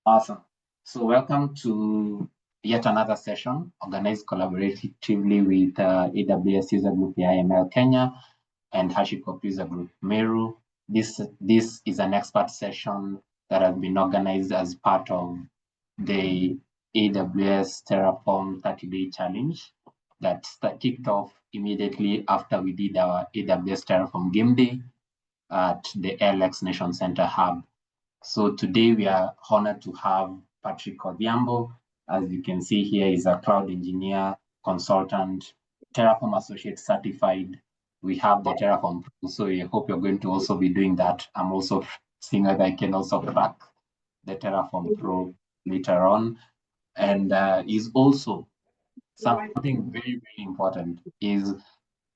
Awesome. So welcome to yet another session organized collaboratively with AWS User Group IML Kenya and Hashicorp User Group Meru. This is an expert session that has been organized as part of the AWS Terraform 30-day challenge that kicked off immediately after we did our AWS Terraform Game Day at the LX Nation Center Hub. So today we are honored to have Patrick Odhiambo. As you can see here, he's a cloud engineer, consultant, Terraform Associate certified. We have the Terraform Pro, so I hope you're going to also be doing that. I'm also seeing that I can also crack the Terraform Pro later on. And is also something very, very important, is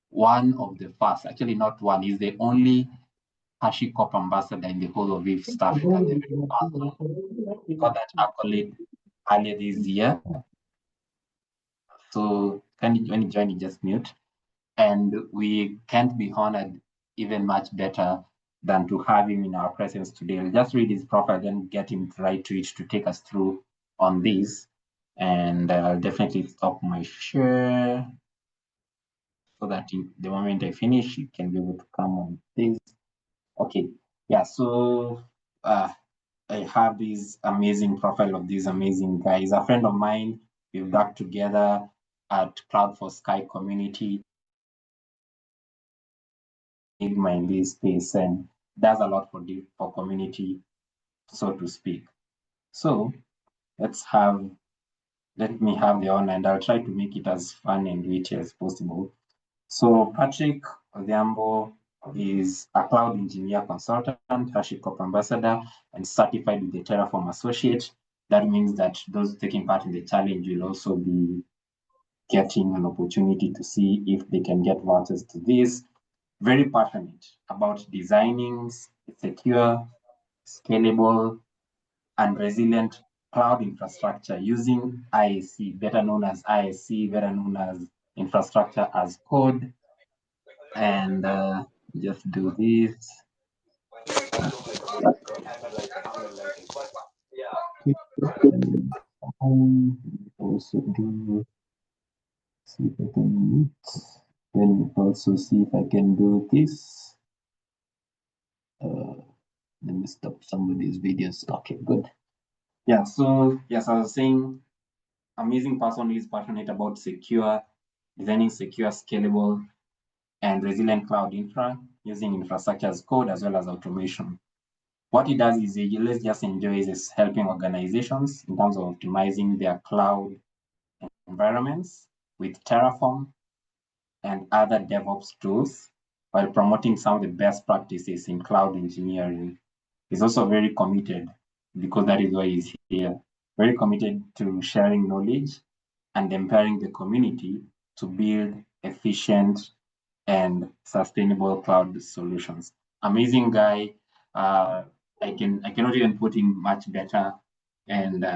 one of the first, actually not one, is the only Hashicorp ambassador in the whole of East Africa, the very first one. Got that accolade earlier this year. So when you join, you just mute. And we can't be honored even much better than to have him in our presence today. I'll just read his profile, then get him right to it to take us through on this. And I'll definitely stop my share so that the moment I finish, you can be able to come on this. Okay, yeah, so I have this amazing profile of this amazing guy. He's a friend of mine. We've worked together at Cloud for Sky community in this space and does a lot for the community, so to speak. So let me have the honor, and I'll try to make it as fun and witty as possible. So Patrick Odhiambo is a cloud engineer consultant, Hashicorp ambassador, and certified with the Terraform Associate. That means that those taking part in the challenge will also be getting an opportunity to see if they can get vouchers to this. Very passionate about designing secure, scalable, and resilient cloud infrastructure using IAC, better known as IAC, better known as infrastructure as code. And just do this. Also do, see if I can mute. Then also see if I can do this. Let me stop some of these videos. Okay, good. Yeah, so yes, I was saying, amazing person who is passionate about designing secure, scalable, and resilient cloud infra using infrastructure as code as well as automation. What he does is he just enjoys is helping organizations in terms of optimizing their cloud environments with Terraform and other DevOps tools while promoting some of the best practices in cloud engineering. He's also very committed, because that is why he's here, very committed to sharing knowledge and empowering the community to build efficient and sustainable cloud solutions. Amazing guy. I cannot even put him much better. And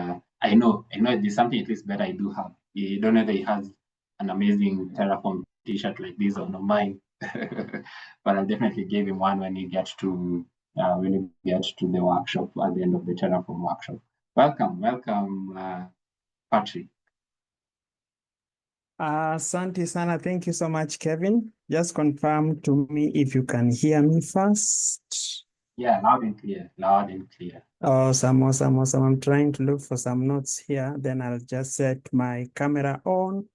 I know there's something at least better I do have. You don't know that he has an amazing Terraform t-shirt like this on mine. But I'll definitely give him one when he gets to the workshop at the end of the Terraform workshop. Welcome, Patrick. Asante sana. Thank you so much, Kevin. Just confirm to me if you can hear me first. Yeah, loud and clear. Awesome. I'm trying to look for some notes here. Then I'll just set my camera on.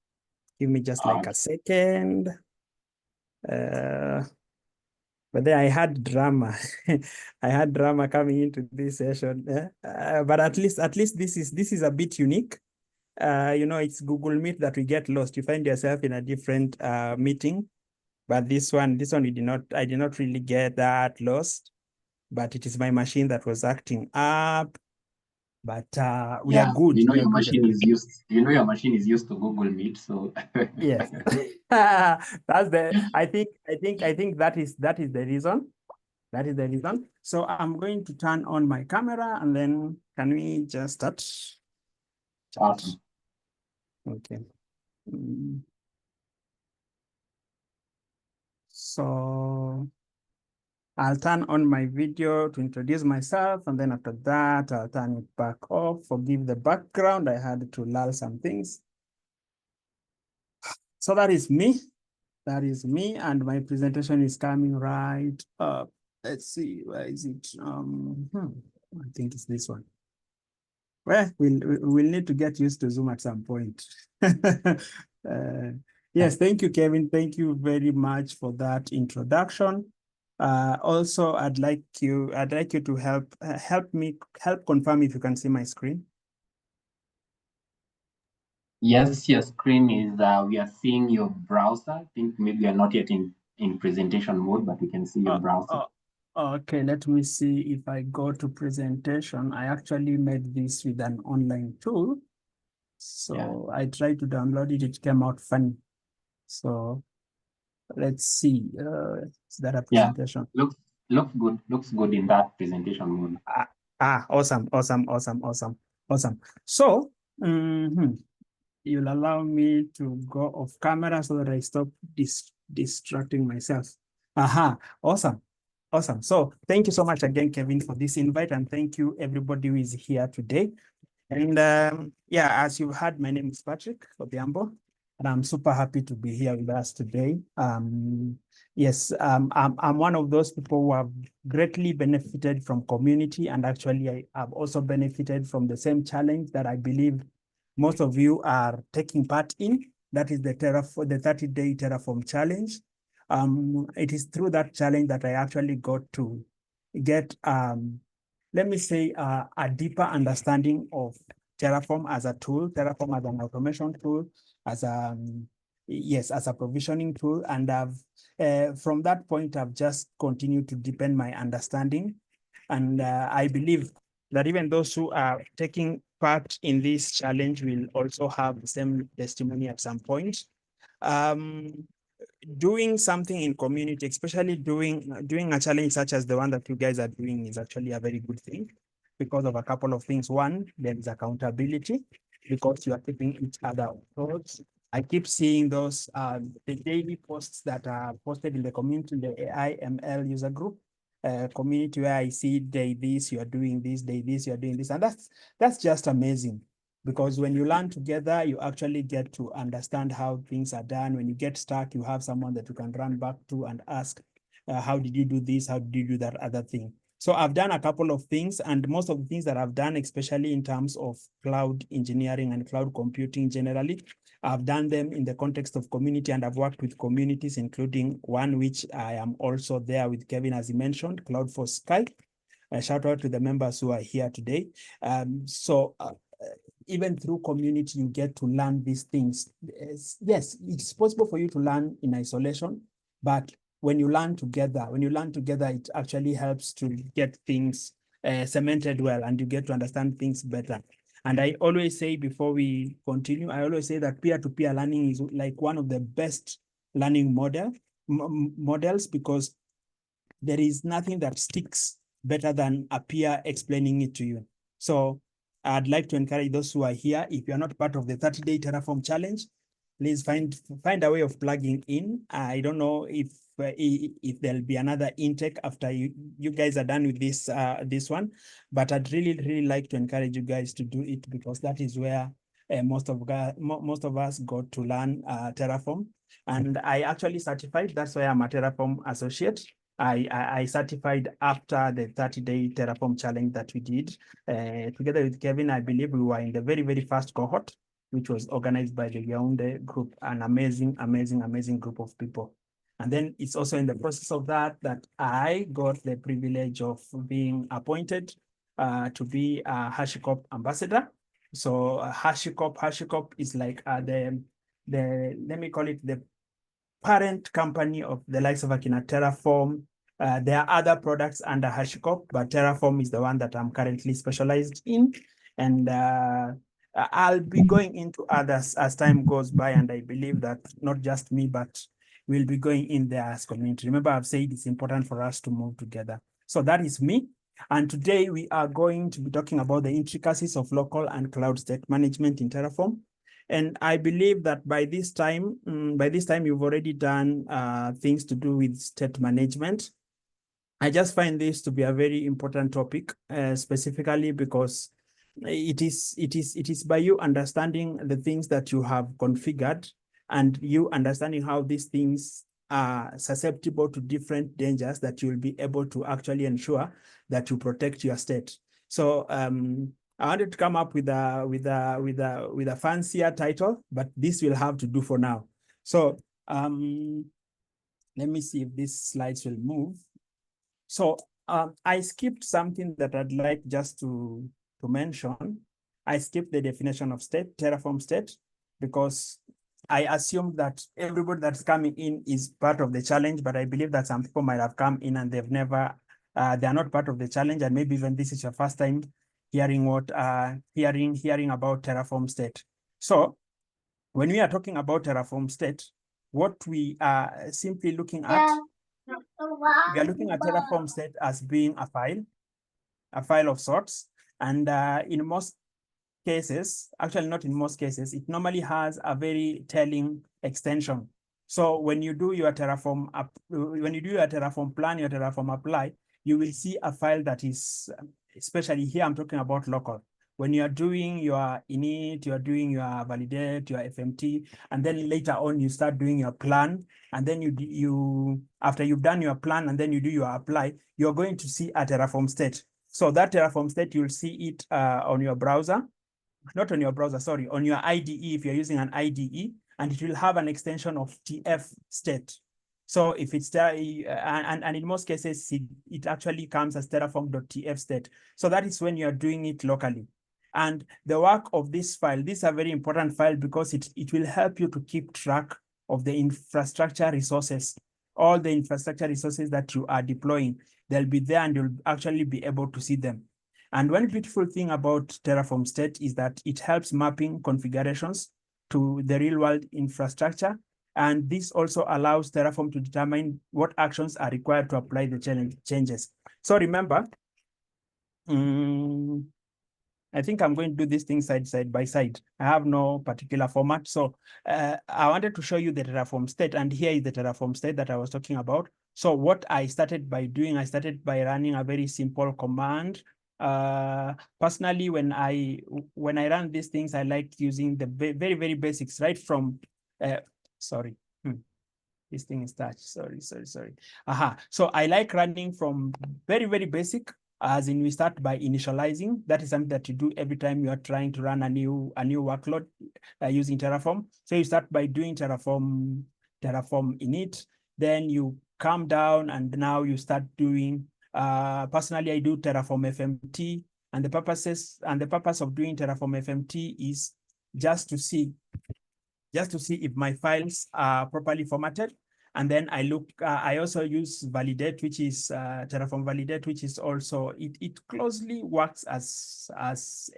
Give me just like a second. But then I had drama. I had drama coming into this session. But at least this is a bit unique. It's Google Meet that we get lost. You find yourself in a different meeting. But this one I did not really get that lost. But it is my machine that was acting up. But we are good. Your machine is used. Your machine is used to Google Meet, so yes. I think that is the reason. That is the reason. So I'm going to turn on my camera and then can we just start? Awesome. Okay. So I'll turn on my video to introduce myself, and then after that, I'll turn it back off. Forgive the background. I had to lull some things. So that is me. That is me, and my presentation is coming right up. Let's see, where is it? I think it's this one. Well, we'll need to get used to Zoom at some point. Yes, thank you, Kevin. Thank you very much for that introduction. Also, I'd like you to help confirm if you can see my screen. Yes, your screen is, we are seeing your browser. I think maybe you're not yet in presentation mode, but we can see your browser. Okay, let me see if I go to presentation. I actually made this with an online tool. So I tried to download it, it came out funny. So let's see, is that a presentation? Yeah, looks good in that presentation mode. Awesome. So, you'll allow me to go off camera so that I stop distracting myself. Awesome. So thank you so much again, Kevin, for this invite, and thank you everybody who is here today. And yeah, as you heard, my name is Patrick Odhiambo, and I'm super happy to be here with us today. Yes, I'm one of those people who have greatly benefited from community, and actually I have also benefited from the same challenge that I believe most of you are taking part in. That is the 30-day Terraform challenge. It is through that challenge that I actually got to get let me say, a deeper understanding of Terraform as a tool, Terraform as an automation tool, as a provisioning tool. And from that point, I've just continued to deepen my understanding. And I believe that even those who are taking part in this challenge will also have the same testimony at some point. Doing something in community, especially doing a challenge such as the one that you guys are doing, is actually a very good thing because of a couple of things. One, there is accountability because you are keeping each other on toes. I keep seeing those the daily posts that are posted in the community, the AI/ML user group community, where I see day this, you are doing this, day this, you are doing this. And that's just amazing. Because when you learn together, you actually get to understand how things are done. When you get stuck, you have someone that you can run back to and ask, how did you do this? How did you do that other thing? So I've done a couple of things, and most of the things that I've done, especially in terms of cloud engineering and cloud computing generally, I've done them in the context of community, and I've worked with communities, including one which I am also there with Kevin, as he mentioned, Cloud for Sky. Shout out to the members who are here today. Even through community, you get to learn these things. Yes, it's possible for you to learn in isolation, but when you learn together, it actually helps to get things cemented well, and you get to understand things better. And I always say, before we continue, I always say that peer-to-peer learning is like one of the best learning models, because there is nothing that sticks better than a peer explaining it to you. So I'd like to encourage those who are here, if you're not part of the 30-day Terraform challenge, please find a way of plugging in. I don't know if there'll be another intake after you guys are done with this one, but I'd really like to encourage you guys to do it, because that is where most of us got to learn Terraform. And I actually certified. That's why I'm a Terraform associate. I certified after the 30-day Terraform challenge that we did together with Kevin. I believe we were in the very first cohort, which was organized by the Yaoundé group, an amazing group of people. And then it's also in the process of that I got the privilege of being appointed to be a Hashicorp ambassador. So Hashicorp is like let me call it the parent company of the likes of Akina Terraform. There are other products under Hashicorp, but Terraform is the one that I'm currently specialized in. And I'll be going into others as time goes by. And I believe that not just me, but we'll be going in there as community. Remember, I've said it's important for us to move together. So that is me. And today we are going to be talking about the intricacies of local and cloud state management in Terraform. And I believe that by this time, you've already done things to do with state management. I just find this to be a very important topic, specifically because it is by you understanding the things that you have configured and you understanding how these things are susceptible to different dangers that you'll be able to actually ensure that you protect your state. So I wanted to come up with a fancier title, but this will have to do for now. So let me see if these slides will move. So I skipped something that I'd like just to mention. I skipped the definition of state, Terraform state, because I assume that everybody that's coming in is part of the challenge, but I believe that some people might have come in and they've never, they are not part of the challenge, and maybe even this is your first time hearing hearing about Terraform state. So when we are talking about Terraform state, what we are simply looking at, we are looking at Terraform state as being a file of sorts. And in most cases, actually not in most cases, it normally has a very telling extension. So when you do your Terraform plan, your Terraform apply, you will see a file that is, especially here, I'm talking about local. When you are doing your init, you are doing your validate, your FMT, and then later on you start doing your plan, and then you after you've done your plan and then you do your apply, you're going to see a Terraform state. So that Terraform state, you'll see it on your browser, not on your browser, sorry, on your IDE if you're using an IDE, and it will have an extension of TF state. So if it's and in most cases, it actually comes as terraform.tf state. So that is when you're doing it locally. And the work of this file, this is a very important file because it will help you to keep track of the infrastructure resources, all the infrastructure resources that you are deploying. They'll be there and you'll actually be able to see them. And one beautiful thing about Terraform state is that it helps mapping configurations to the real world infrastructure. And this also allows Terraform to determine what actions are required to apply the changes. So remember, I think I'm going to do this thing side by side. I have no particular format. So I wanted to show you the Terraform state. And here is the Terraform state that I was talking about. So what I started by doing, I started by running a very simple command. Personally, when I run these things, I like using the very, very basics, right from, sorry. This thing is touch. Sorry. So I like running from very, very basic, as in we start by initializing. That is something that you do every time you are trying to run a new workload using Terraform. So you start by doing Terraform init, then you come down and now you start doing, personally, I do Terraform FMT, and the purpose of doing Terraform FMT is just to see if my files are properly formatted. And then I also use validate, which is Terraform validate, which is also, it closely works as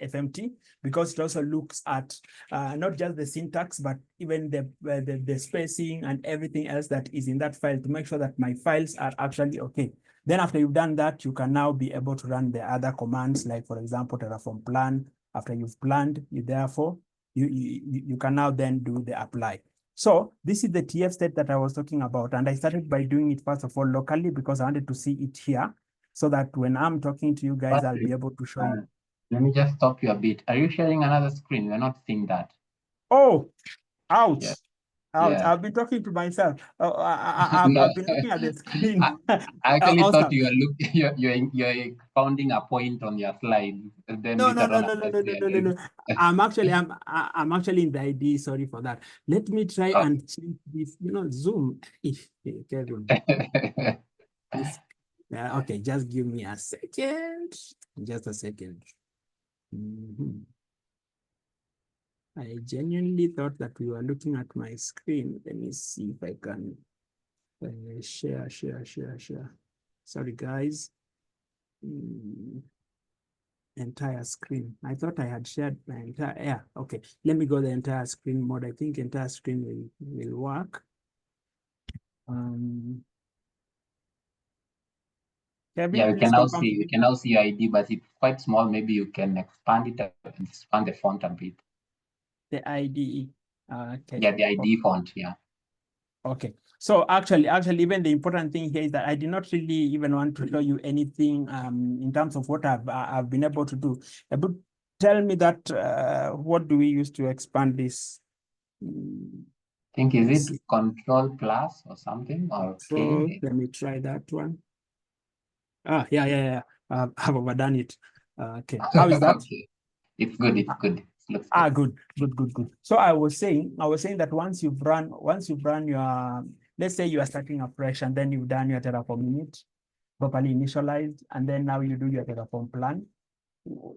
FMT, because it also looks at not just the syntax, but even the spacing and everything else that is in that file to make sure that my files are actually okay. Then after you've done that, you can now be able to run the other commands, like for example, Terraform plan. After you've planned, you can now then do the apply. So this is the TF state that I was talking about. And I started by doing it first of all locally because I wanted to see it here so that when I'm talking to you guys, I'll be able to show you. Let me just stop you a bit. Are you sharing another screen? We're not seeing that. Oh, ouch. Yeah. Ouch. Yeah. I've been talking to myself. I've been looking at the screen. I actually Awesome. thought you were looking, you're founding a point on your slide. And then No. later on, I'm actually in the ID. Sorry for that. Let me try and change this. Zoom. Kevin. Okay, just give me a second. Just a second. I genuinely thought that we were looking at my screen. Let me see if I can share. Sorry, guys. Entire screen. I thought I had shared my entire, yeah, okay. Let me go the entire screen mode. I think entire screen will work. Kevin, yeah, we can now see your ID, but it's quite small. Maybe you can expand it and expand the font a bit. The IDE. Okay. Yeah, the ID font, yeah. Okay. So actually, even the important thing here is that I did not really even want to show you anything in terms of what I've been able to do. But tell me that what do we use to expand this? I think, is it Control Plus or something, or So K? let me try that one. Yeah. I've overdone it. Okay, how is that? Okay, it's good. It looks good. Good. So I was saying that once you've run your, let's say you are starting afresh and then you've done your Terraform init, properly initialized, and then now you do your Terraform plan.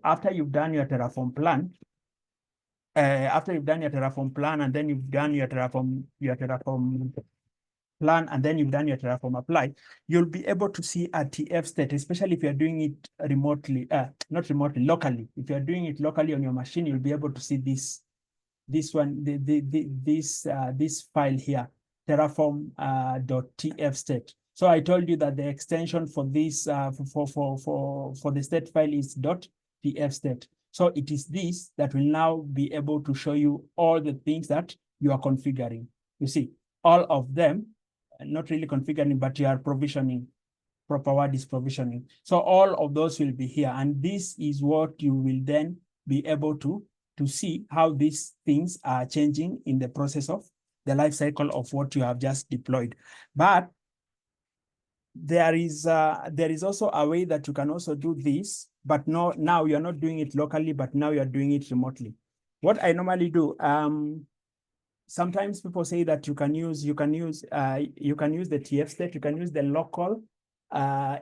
After you've done your Terraform plan, and then you've done your Terraform plan, and then you've done your Terraform apply, you'll be able to see a TF state, especially if you're doing it remotely, not remotely, locally. If you're doing it locally on your machine, you'll be able to see this one, this file here, terraform.tf state. So I told you that the extension for this for the state file is .tf state. So it is this that will now be able to show you all the things that you are configuring. You see, all of them, not really configuring, but you are provisioning. Proper word is provisioning. So all of those will be here, and this is what you will then be able to see how these things are changing in the process of the life cycle of what you have just deployed. But there is also a way that you can also do this, but no, now you're not doing it locally, but now you're doing it remotely. What I normally do, sometimes people say that you can use the TF state, you can use the local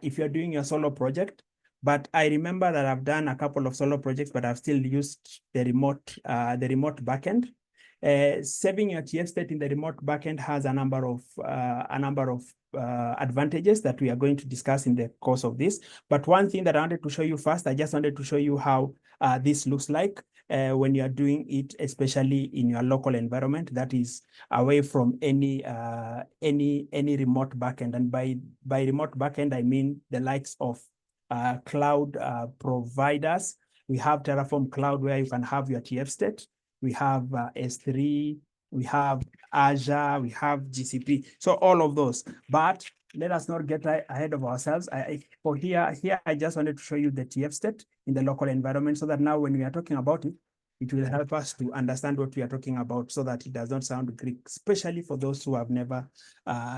if you're doing your solo project. But I remember that I've done a couple of solo projects, but I've still used the remote backend. Saving your TF state in the remote backend has a number of advantages that we are going to discuss in the course of this. But one thing that I wanted to show you first, I just wanted to show you how this looks like when you are doing it, especially in your local environment that is away from any remote backend. And by remote backend, I mean the likes of cloud providers. We have Terraform Cloud, where you can have your TF state. We have S3, we have Azure, we have GCP. So all of those. But let us not get ahead of ourselves. For here, I just wanted to show you the TF state in the local environment, so that now when we are talking about it, it will help us to understand what we are talking about, so that it does not sound Greek, especially for those who have never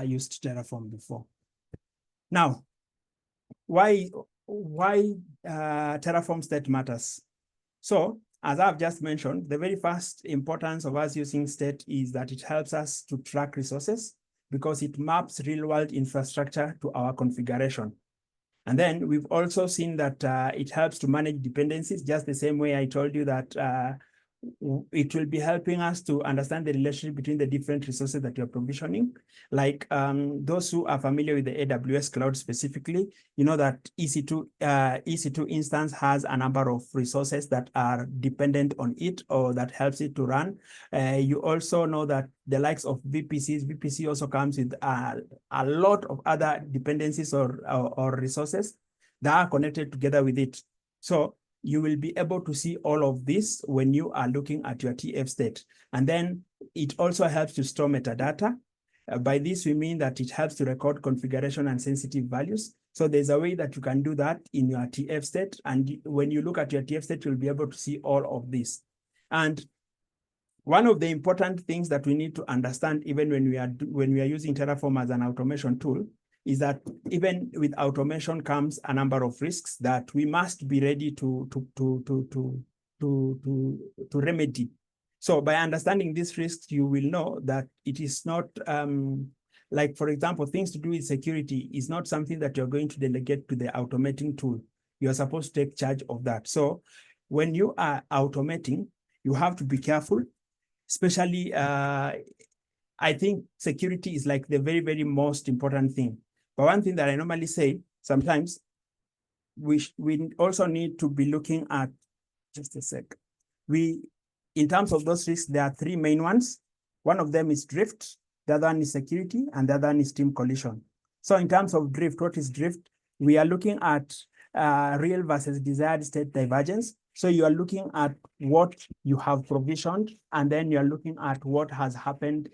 used Terraform before. Now, why Terraform state matters? So, as I've just mentioned, the very first importance of us using state is that it helps us to track resources, because it maps real-world infrastructure to our configuration. And then we've also seen that it helps to manage dependencies, just the same way I told you that it will be helping us to understand the relationship between the different resources that you're provisioning. Like those who are familiar with the AWS cloud specifically, you know that EC2 instance has a number of resources that are dependent on it, or that helps it to run. You also know that the likes of VPC also comes with a lot of other dependencies or resources that are connected together with it. So you will be able to see all of this when you are looking at your TF state. And then it also helps to store metadata. By this, we mean that it helps to record configuration and sensitive values. So there's a way that you can do that in your TF state. And when you look at your TF state, you'll be able to see all of this. And one of the important things that we need to understand, even when we are using Terraform as an automation tool, is that even with automation comes a number of risks that we must be ready to remedy. So by understanding these risks, you will know that it is not like, for example, things to do with security is not something that you're going to delegate to the automating tool. You're supposed to take charge of that. So when you are automating, you have to be careful, especially I think security is like the very, very most important thing. But one thing that I normally say, sometimes we also need to be looking at, just a sec. In terms of those risks, there are three main ones. One of them is drift, the other one is security, and the other one is team collision. So in terms of drift, what is drift? We are looking at real versus desired state divergence. So you are looking at what you have provisioned, and then you are looking at what has happened,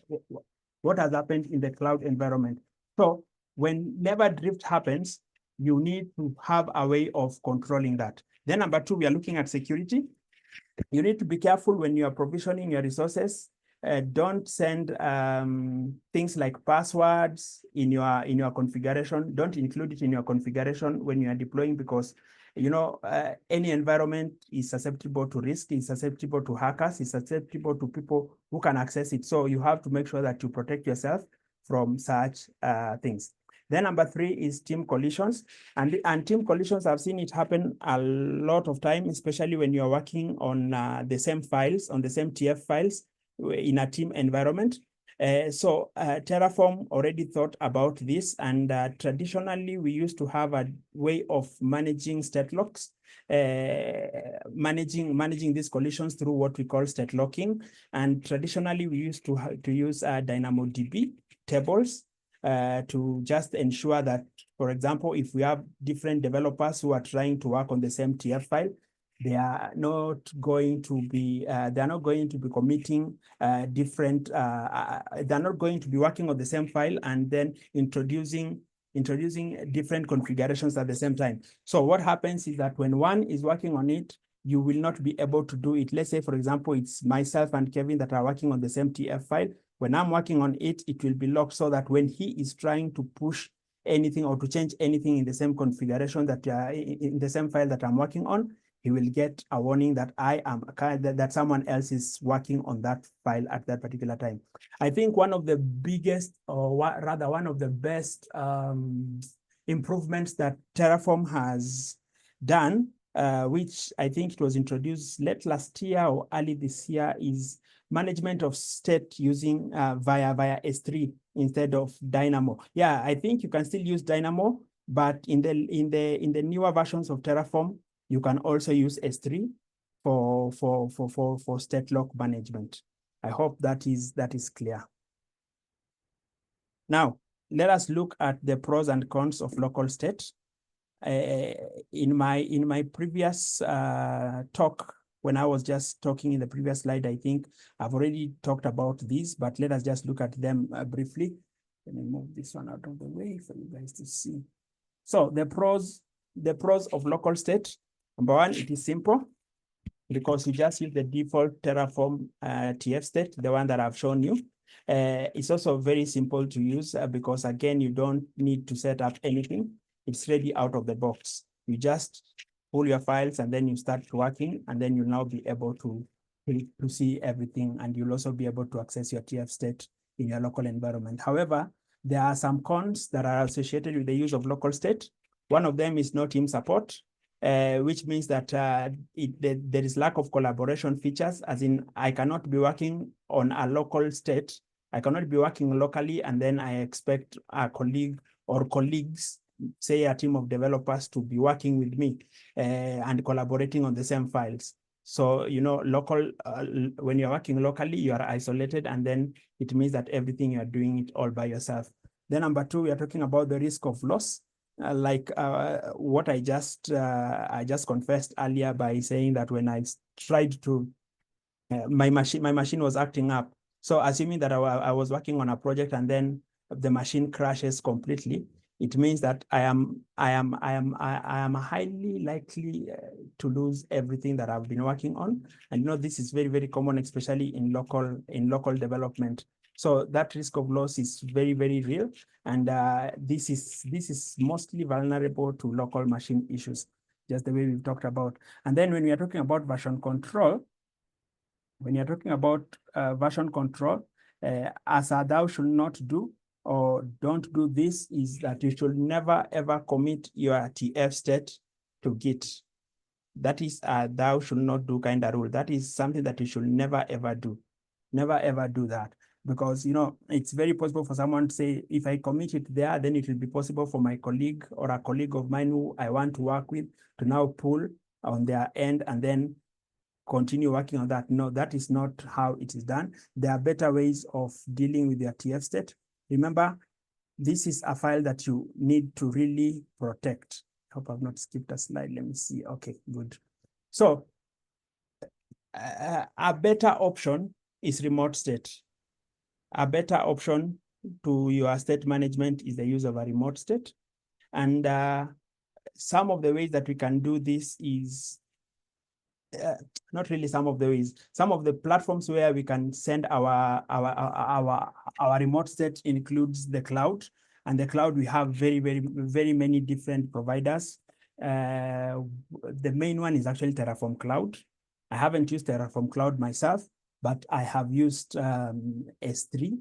what has happened in the cloud environment. So whenever drift happens, you need to have a way of controlling that. Then number two, we are looking at security. You need to be careful when you are provisioning your resources. Don't send things like passwords in your configuration. Don't include it in your configuration when you are deploying, because any environment is susceptible to risk, is susceptible to hackers, is susceptible to people who can access it. So you have to make sure that you protect yourself from such things. Then number three is team collisions. And team collisions, I've seen it happen a lot of time, especially when you're working on the same files, on the same TF files in a team environment. So Terraform already thought about this, and traditionally we used to have a way of managing state locks, managing these collisions through what we call state locking. And traditionally we used to use DynamoDB tables to just ensure that, for example, if we have different developers who are trying to work on the same TF file, they are not going to be committing different. They're not going to be working on the same file and then introducing different configurations at the same time. So what happens is that when one is working on it, you will not be able to do it. Let's say, for example, it's myself and Kevin that are working on the same TF file. When I'm working on it, it will be locked so that when he is trying to push anything or to change anything in the same configuration that in the same file that I'm working on, he will get a warning that that someone else is working on that file at that particular time. I think one of the biggest, or rather one of the best improvements that Terraform has done, which I think it was introduced late last year or early this year, is management of state using via S3 instead of Dynamo. Yeah, I think you can still use Dynamo, but in the newer versions of Terraform, you can also use S3 for state lock management. I hope that is clear. Now, let us look at the pros and cons of local state. In my previous talk, when I was just talking in the previous slide, I think I've already talked about these, but let us just look at them briefly. Let me move this one out of the way for you guys to see. So the pros of local state. Number one, it is simple because you just use the default Terraform TF state, the one that I've shown you. It's also very simple to use because, again, you don't need to set up anything. It's ready out of the box. You just pull your files and then you start working, and then you'll now be able to see everything, and you'll also be able to access your TF state in your local environment. However, there are some cons that are associated with the use of local state. One of them is no team support, which means that there is lack of collaboration features, as in I cannot be working on a local state. I cannot be working locally and then I expect a colleague or colleagues, say a team of developers, to be working with me and collaborating on the same files. So, local, when you're working locally, you are isolated, and then it means that everything you're doing it all by yourself. Then number two, we are talking about the risk of loss. Like what I just confessed earlier by saying that when I tried to, my machine was acting up. So assuming that I was working on a project and then the machine crashes completely, it means that I am highly likely to lose everything that I've been working on. And this is very, very common, especially in local development. So that risk of loss is very, very real, and this is mostly vulnerable to local machine issues, just the way we've talked about. And then when we are talking about version control, as a thou should not do or don't do this, is that you should never ever commit your TF state to Git. That is a thou should not do kind of rule. That is something that you should never ever do. Never ever do that. Because it's very possible for someone to say, if I commit it there, then it will be possible for my colleague or a colleague of mine who I want to work with to now pull on their end and then continue working on that. No, that is not how it is done. There are better ways of dealing with your TF state. Remember, this is a file that you need to really protect. I hope I've not skipped a slide. Let me see. Okay, good. So a better option is remote state. A better option to your state management is the use of a remote state. And some of the ways that we can do this is not really some of the ways. Some of the platforms where we can send our remote state includes the cloud. And the cloud, we have very many different providers. The main one is actually Terraform Cloud. I haven't used Terraform Cloud myself, but I have used S3.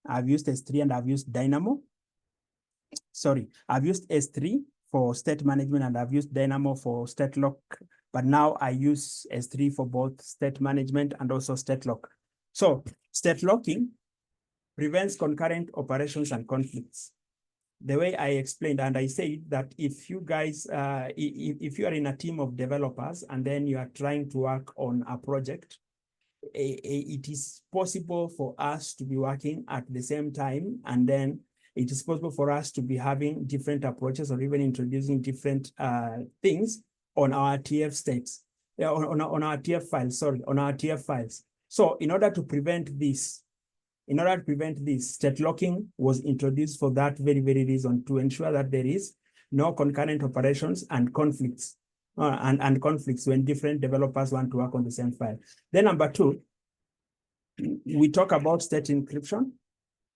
I've used S3 and I've used Dynamo. Sorry, I've used S3 for state management and I've used Dynamo for state lock. But now I use S3 for both state management and also state lock. So state locking prevents concurrent operations and conflicts. The way I explained, and I say that if you guys, if you are in a team of developers and then you are trying to work on a project, it is possible for us to be working at the same time, and then it is possible for us to be having different approaches or even introducing different things on our TF states, on our TF files, sorry, on our TF files. So in order to prevent this, state locking was introduced for that very reason, to ensure that there is no concurrent operations and conflicts, and conflicts when different developers want to work on the same file. Then number two, we talk about state encryption.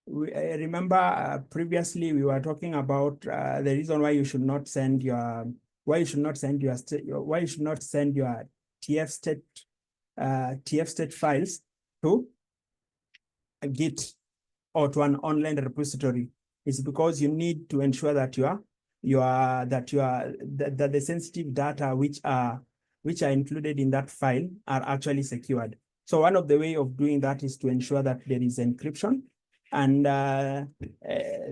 Remember previously we were talking about the reason why you should not send your TF state files to a Git or to an online repository. Is because you need to ensure that the sensitive data which are included in that file are actually secured. So one of the way of doing that is to ensure that there is encryption. And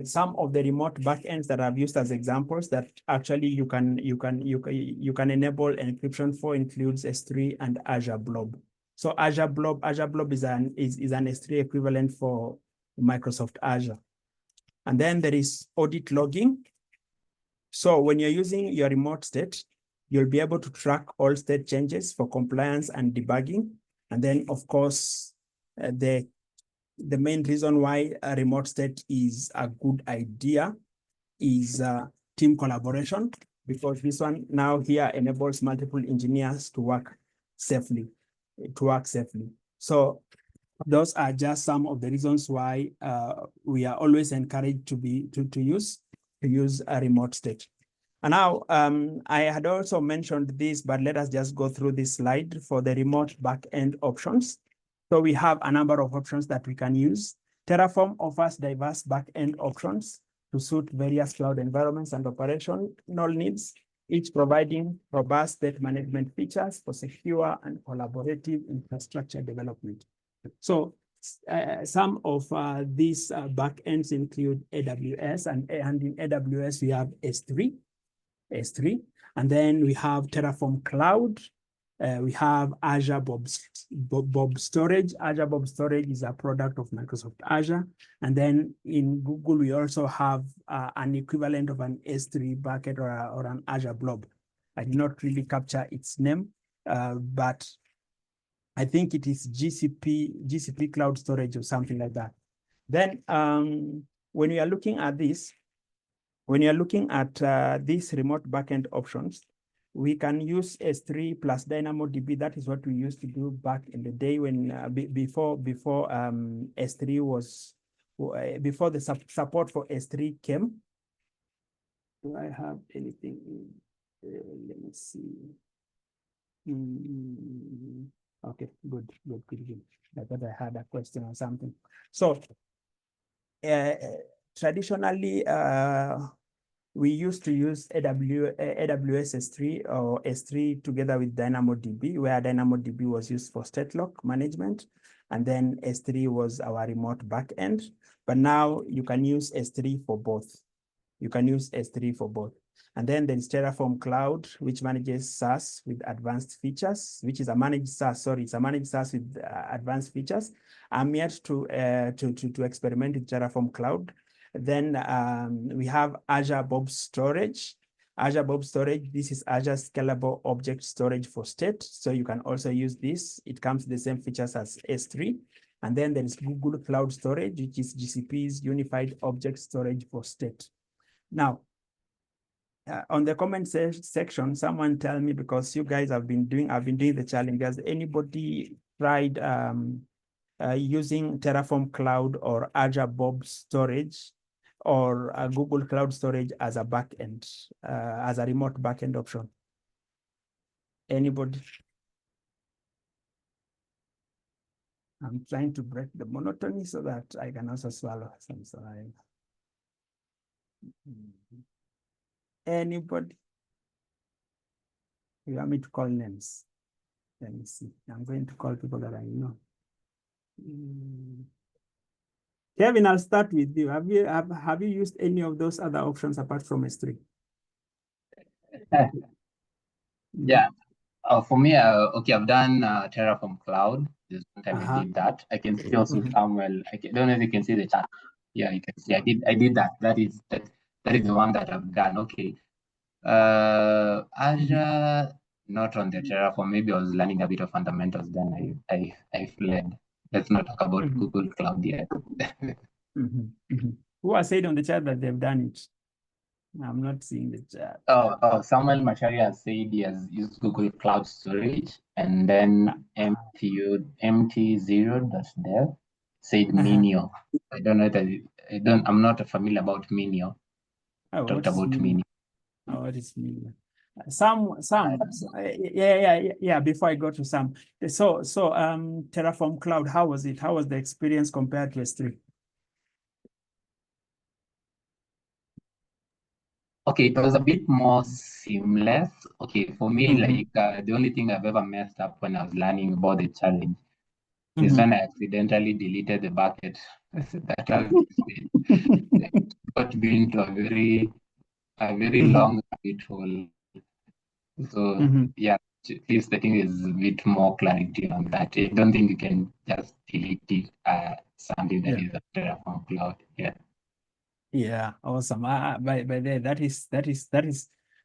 some of the remote backends that I've used as examples that actually you can enable encryption for includes S3 and Azure Blob. So Azure Blob is an S3 equivalent for Microsoft Azure. And then there is audit logging. So when you're using your remote state, you'll be able to track all state changes for compliance and debugging. And then, of course, the main reason why a remote state is a good idea is team collaboration, because this one now here enables multiple engineers to work safely. So those are just some of the reasons why we are always encouraged to use a remote state. And now I had also mentioned this, but let us just go through this slide for the remote backend options. So we have a number of options that we can use. Terraform offers diverse backend options to suit various cloud environments and operational needs, each providing robust state management features for secure and collaborative infrastructure development. So some of these backends include AWS, and in AWS we have S3, and then we have Terraform Cloud. We have Azure Bob Storage. Azure Bob Storage is a product of Microsoft Azure. And then in Google, we also have an equivalent of an S3 bucket or an Azure Blob. I did not really capture its name, but I think it is GCP Cloud Storage or something like that. Then when we are looking at this, these remote backend options, we can use S3 plus DynamoDB. That is what we used to do back in the day when before S3 was, before the support for S3 came. Do I have anything? Let me see. Okay, good. I thought I had a question or something. So traditionally, we used to use AWS S3 or S3 together with DynamoDB, where DynamoDB was used for state lock management, and then S3 was our remote backend. But now you can use S3 for both. And then there's Terraform Cloud, which manages SaaS with advanced features, which is a managed SaaS. Sorry, it's a managed SaaS with advanced features. I'm yet to experiment with Terraform Cloud. Then we have Azure Bob Storage. Azure Bob Storage, this is Azure Scalable Object Storage for state. So you can also use this. It comes with the same features as S3. And then there is Google Cloud Storage, which is GCP's Unified Object Storage for State. Now, on the comment section, someone tell me, because you guys have been doing, I've been doing the challenge. Has anybody tried using Terraform Cloud or Azure Bob Storage or Google Cloud Storage as a backend, as a remote backend option? Anybody? I'm trying to break the monotony so that I can also swallow some saliva. Anybody? You want me to call names? Let me see. I'm going to call people that I know. Kevin, I'll start with you. Have you used any of those other options apart from S3? Yeah. For me, okay, I've done Terraform Cloud. This one time I did that. I can see also Samuel. Don't know if you can see the chat. Yeah, you can see. I did that. That is the one that I've done. Okay. Azure, not on the Terraform. Maybe I was learning a bit of fundamentals. Then I fled. Let's not talk about Google Cloud yet. Who has said on the chat that they've done it? I'm not seeing the chat. Samuel Macharia said he has used Google Cloud Storage, and then MT0.dev said Minio. I don't know that I'm not familiar about Minio. Talked about Minio. Oh, what is Minio? Yeah. Before I go to Sam, so Terraform Cloud, how was it? How was the experience compared to S3? Okay, it was a bit more seamless. Okay, for me, like the only thing I've ever messed up when I was learning about the challenge is when I accidentally deleted the bucket that I've it got me into a very long rabbit hole. So yeah, at least I think there's a bit more clarity on that. I don't think you can just delete it, something that is a Terraform Cloud. Yeah. Yeah, awesome. By the that is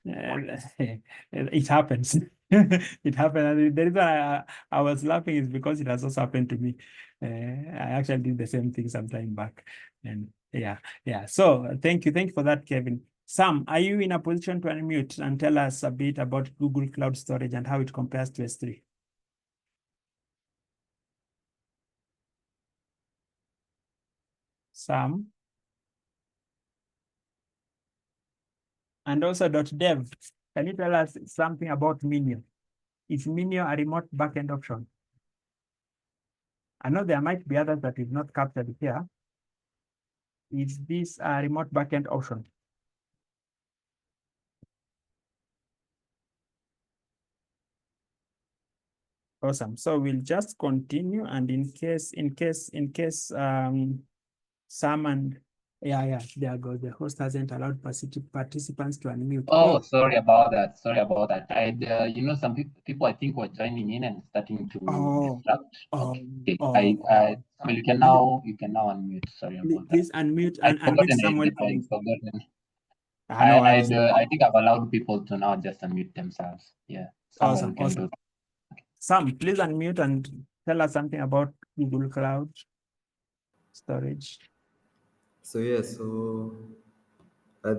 it happens. It happened. And the reason I was laughing is because it has also happened to me. I actually did the same thing some time back. And yeah. So thank you for that, Kevin. Sam, are you in a position to unmute and tell us a bit about Google Cloud Storage and how it compares to S3? Sam? And also .dev, can you tell us something about Minio? Is Minio a remote backend option? I know there might be others that we've not captured here. Is this a remote backend option? Awesome. So we'll just continue, and in case Sam and there goes the host hasn't allowed participants to unmute. Oh, sorry about that. Some people I think were joining in and starting to disrupt. Okay. You can now unmute. Sorry about that. Please unmute and unmute Samuel. I've forgotten. No I think I've allowed people to now just unmute themselves. Yeah. Awesome. Sam, please unmute and tell us something about Google Cloud Storage. So they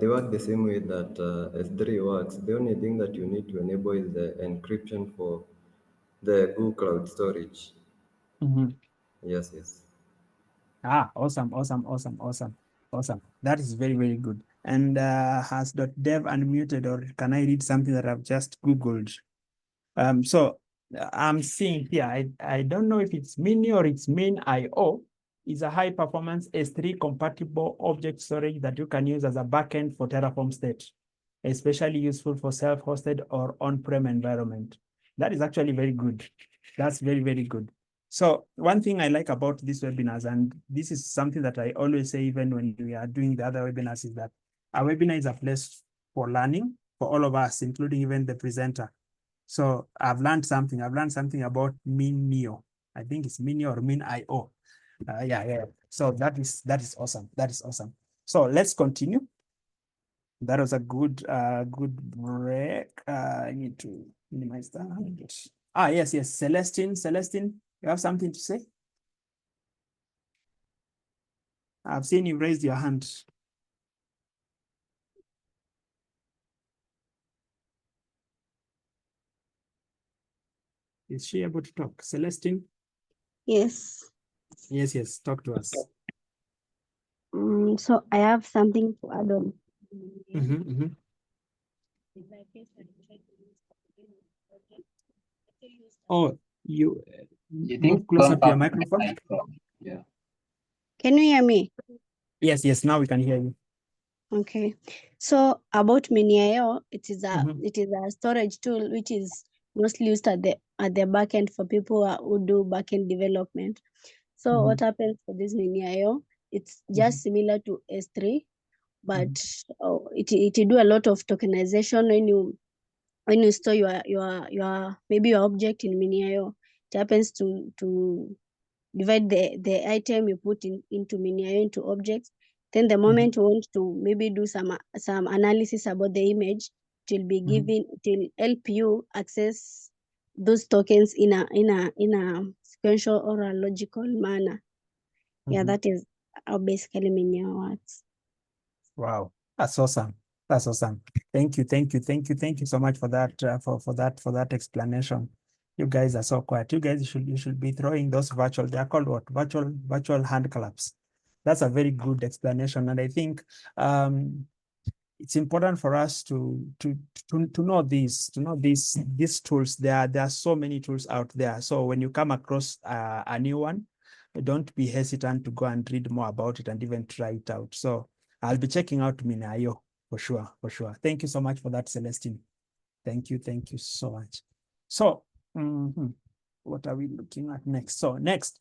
work the same way that S3 works. The only thing that you need to enable is the encryption for the Google Cloud Storage. Yes. Awesome. That is very, very good. And has .dev unmuted, or can I read something that I've just Googled? So I'm seeing here, I don't know if it's Mini or it's Min.io. Is a high performance S3 compatible object storage that you can use as a backend for Terraform State, especially useful for self-hosted or on-prem environment. That is actually very good. That's very, very good. So one thing I like about these webinars, and this is something that I always say even when we are doing the other webinars, is that a webinar is a place for learning for all of us, including even the presenter. So I've learned something. About Minio. I think it's Minio or Min.io. So that is awesome. So let's continue. That was a good break. I need to minimize that. Yes. Celestine, you have something to say? I've seen you raise your hand. Is she able to talk? Celestine? Yes. Yes, talk to us. So I have something to add on. Oh, you You move think closer to your contact microphone? Yeah. Can you hear me? Yes, now we can hear you. Okay. So about Mini.io, it is a Mhm. storage tool which is mostly used at the back end for people who do back end development. So what happens for this Mini.io? It's just similar to S3, but it do a lot of tokenization when you store your maybe your object in Mini.io. It happens to divide the item you put into Mini.io into objects. Then the moment you want to maybe do some analysis about the image, it will help you access those tokens in a sequential or a logical manner. Yeah, that is how basically Mini.io works. Wow, that's awesome. That's awesome. Thank you so much for that for that explanation. You guys are so quiet. You guys should be throwing those virtual, they're called what? Virtual hand claps. That's a very good explanation. And I think it's important for us to know these tools. There are so many tools out there. So when you come across a new one, don't be hesitant to go and read more about it and even try it out. So I'll be checking out Mini.io for sure. Thank you so much for that, Celestine. Thank you so much. So what are we looking at next? So next,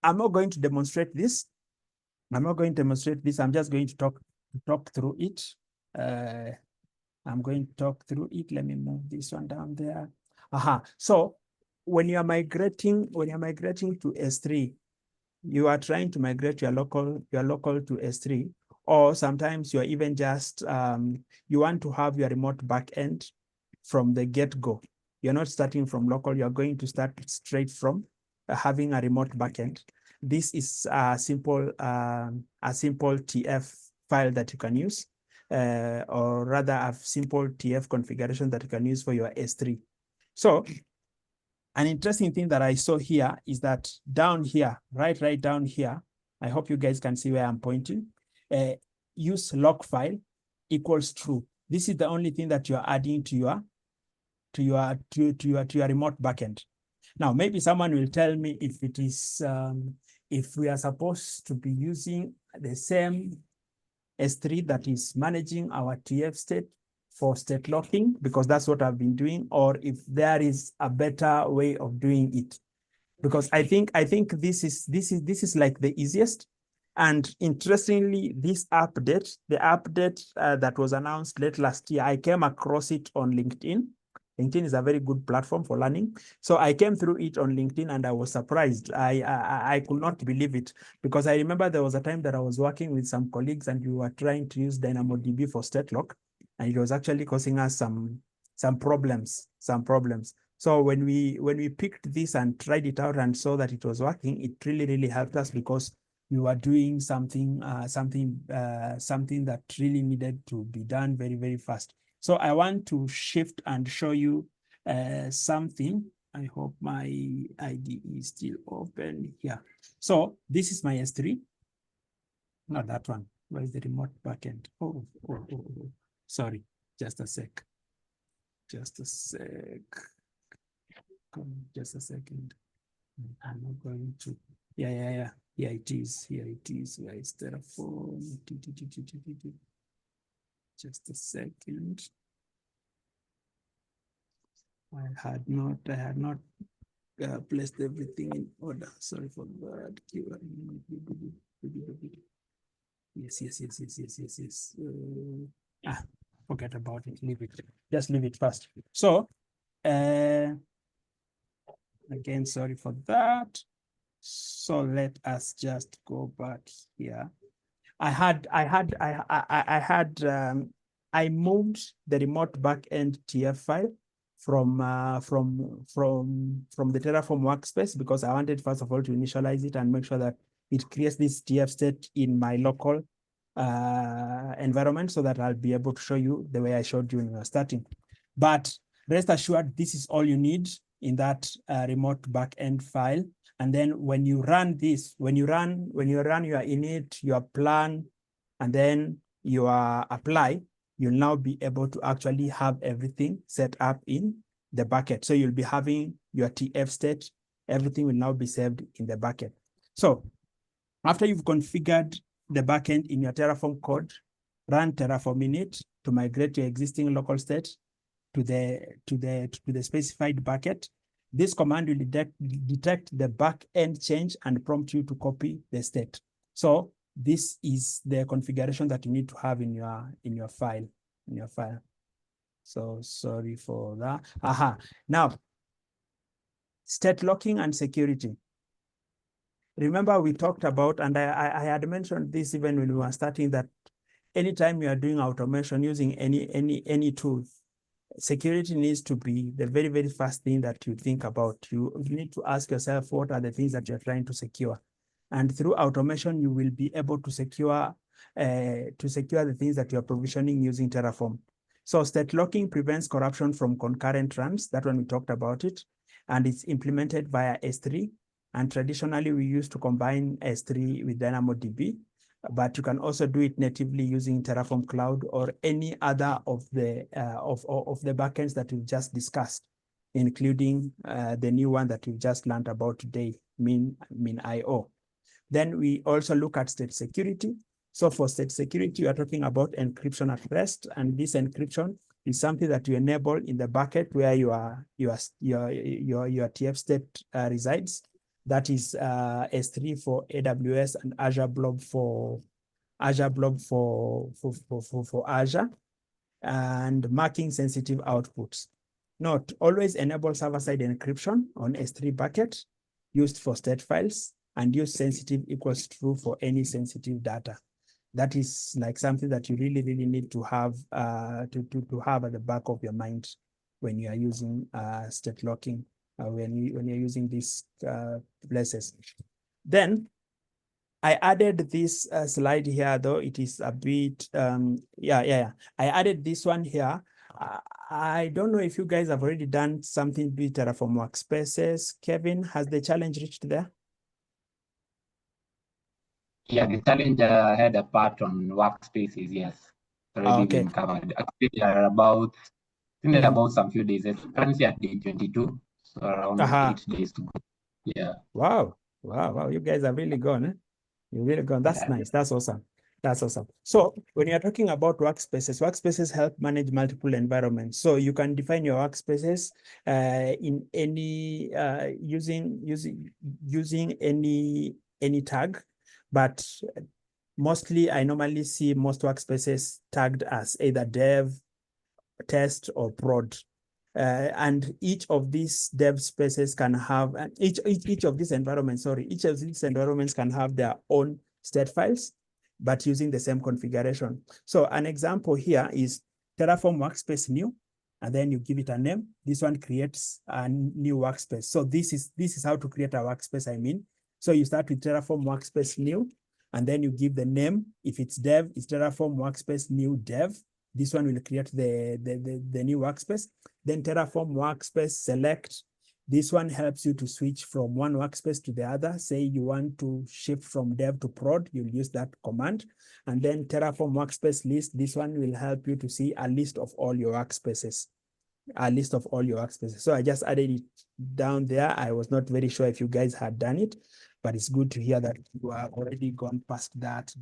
I'm not going to demonstrate this. I'm just going to talk through it. I'm going to talk through it. Let me move this one down there. So when you're migrating to S3, you are trying to migrate your local to S3, or sometimes you're even just you want to have your remote backend from the get-go. You're not starting from local, you're going to start straight from having a remote backend. This is a simple TF file that you can use, or rather a simple TF configuration that you can use for your S3. So an interesting thing that I saw here is that down here, right down here, I hope you guys can see where I'm pointing. Use log file equals true. This is the only thing that you're adding to your remote backend. Now, maybe someone will tell me if it is if we are supposed to be using the same S3 that is managing our TF state for state locking, because that's what I've been doing, or if there is a better way of doing it. Because I think this is like the easiest. And interestingly, this update, the update that was announced late last year, I came across it on LinkedIn. LinkedIn is a very good platform for learning. So I came through it on LinkedIn and I was surprised. I could not believe it, because I remember there was a time that I was working with some colleagues and we were trying to use DynamoDB for state lock, and it was actually causing us some problems. So when we picked this and tried it out and saw that it was working, it really helped us, because we were doing something that really needed to be done very fast. So I want to shift and show you something. I hope my IDE is still open here. So this is my S3. Not that one. Where is the remote backend? Oh. Sorry, just a sec. Just a second. I'm not going to. Yeah. Here it is. Where is Terraform? Just a second. I had not placed everything in order. Sorry for that. Yes. Forget about it. Leave it. Just leave it first. So, again, sorry for that. So let us just go back here. I moved the remote backend TF file from the Terraform workspace, because I wanted first of all to initialize it and make sure that it creates this TF state in my local environment so that I'll be able to show you the way I showed you when we were starting. But rest assured, this is all you need in that remote backend file. And then when you run this, when you run your init, your plan, and then your apply, you'll now be able to actually have everything set up in the bucket. So you'll be having your TF state, everything will now be saved in the bucket. So after you've configured the backend in your Terraform code, run Terraform init to migrate your existing local state to the specified bucket. This command will detect the backend change and prompt you to copy the state. So this is the configuration that you need to have in your file. So sorry for that. Now, state locking and security. Remember, we talked about, and I had mentioned this even when we were starting, that anytime you are doing automation using any tool, security needs to be the very, very first thing that you think about. You need to ask yourself, what are the things that you're trying to secure? And through automation, you will be able to secure the things that you're provisioning using Terraform. So state locking prevents corruption from concurrent runs. That one we talked about it. And it's implemented via S3. And traditionally, we used to combine S3 with DynamoDB. But you can also do it natively using Terraform Cloud or any other of the backends that we've just discussed, including the new one that we've just learned about today, Min.io. Then we also look at state security. So for state security, we are talking about encryption at rest, and this encryption is something that you enable in the bucket where your TF state resides. That is S3 for AWS and Azure Blob for Azure, and marking sensitive outputs. Note, always enable server-side encryption on S3 bucket used for state files, and use sensitive equals true for any sensitive data. That is like something that you really, really need to have to have at the back of your mind when you are using state locking, when you're using these places. Then I added this slide here, though it is a bit, I added this one here. I don't know if you guys have already done something with Terraform workspaces. Kevin, has the challenge reached there? Yeah, the challenge had a part on workspaces, yes. Already been covered. Actually, they are about, about some few days. It's currently at day 22, so around 8 days to go. Yeah. Wow. You guys are really gone, eh? You're really gone. That's nice. That's awesome. So when you're talking about workspaces help manage multiple environments. So you can define your workspaces in any using any tag, but mostly I normally see most workspaces tagged as either dev, test, or prod. And each of these dev spaces can have each of these environments can have their own state files, but using the same configuration. So an example here is Terraform workspace new, and then you give it a name. This one creates a new workspace. So this is how to create a workspace, I mean. So you start with Terraform workspace new, and then you give the name. If it's dev, it's Terraform workspace new dev. This one will create the new workspace. Then Terraform workspace select. This one helps you to switch from one workspace to the other. Say you want to shift from dev to prod, you'll use that command. And then Terraform workspace list. This one will help you to see a list of all your workspaces. So I just added it down there. I was not very sure if you guys had done it, but it's good to hear that you have already gone past that.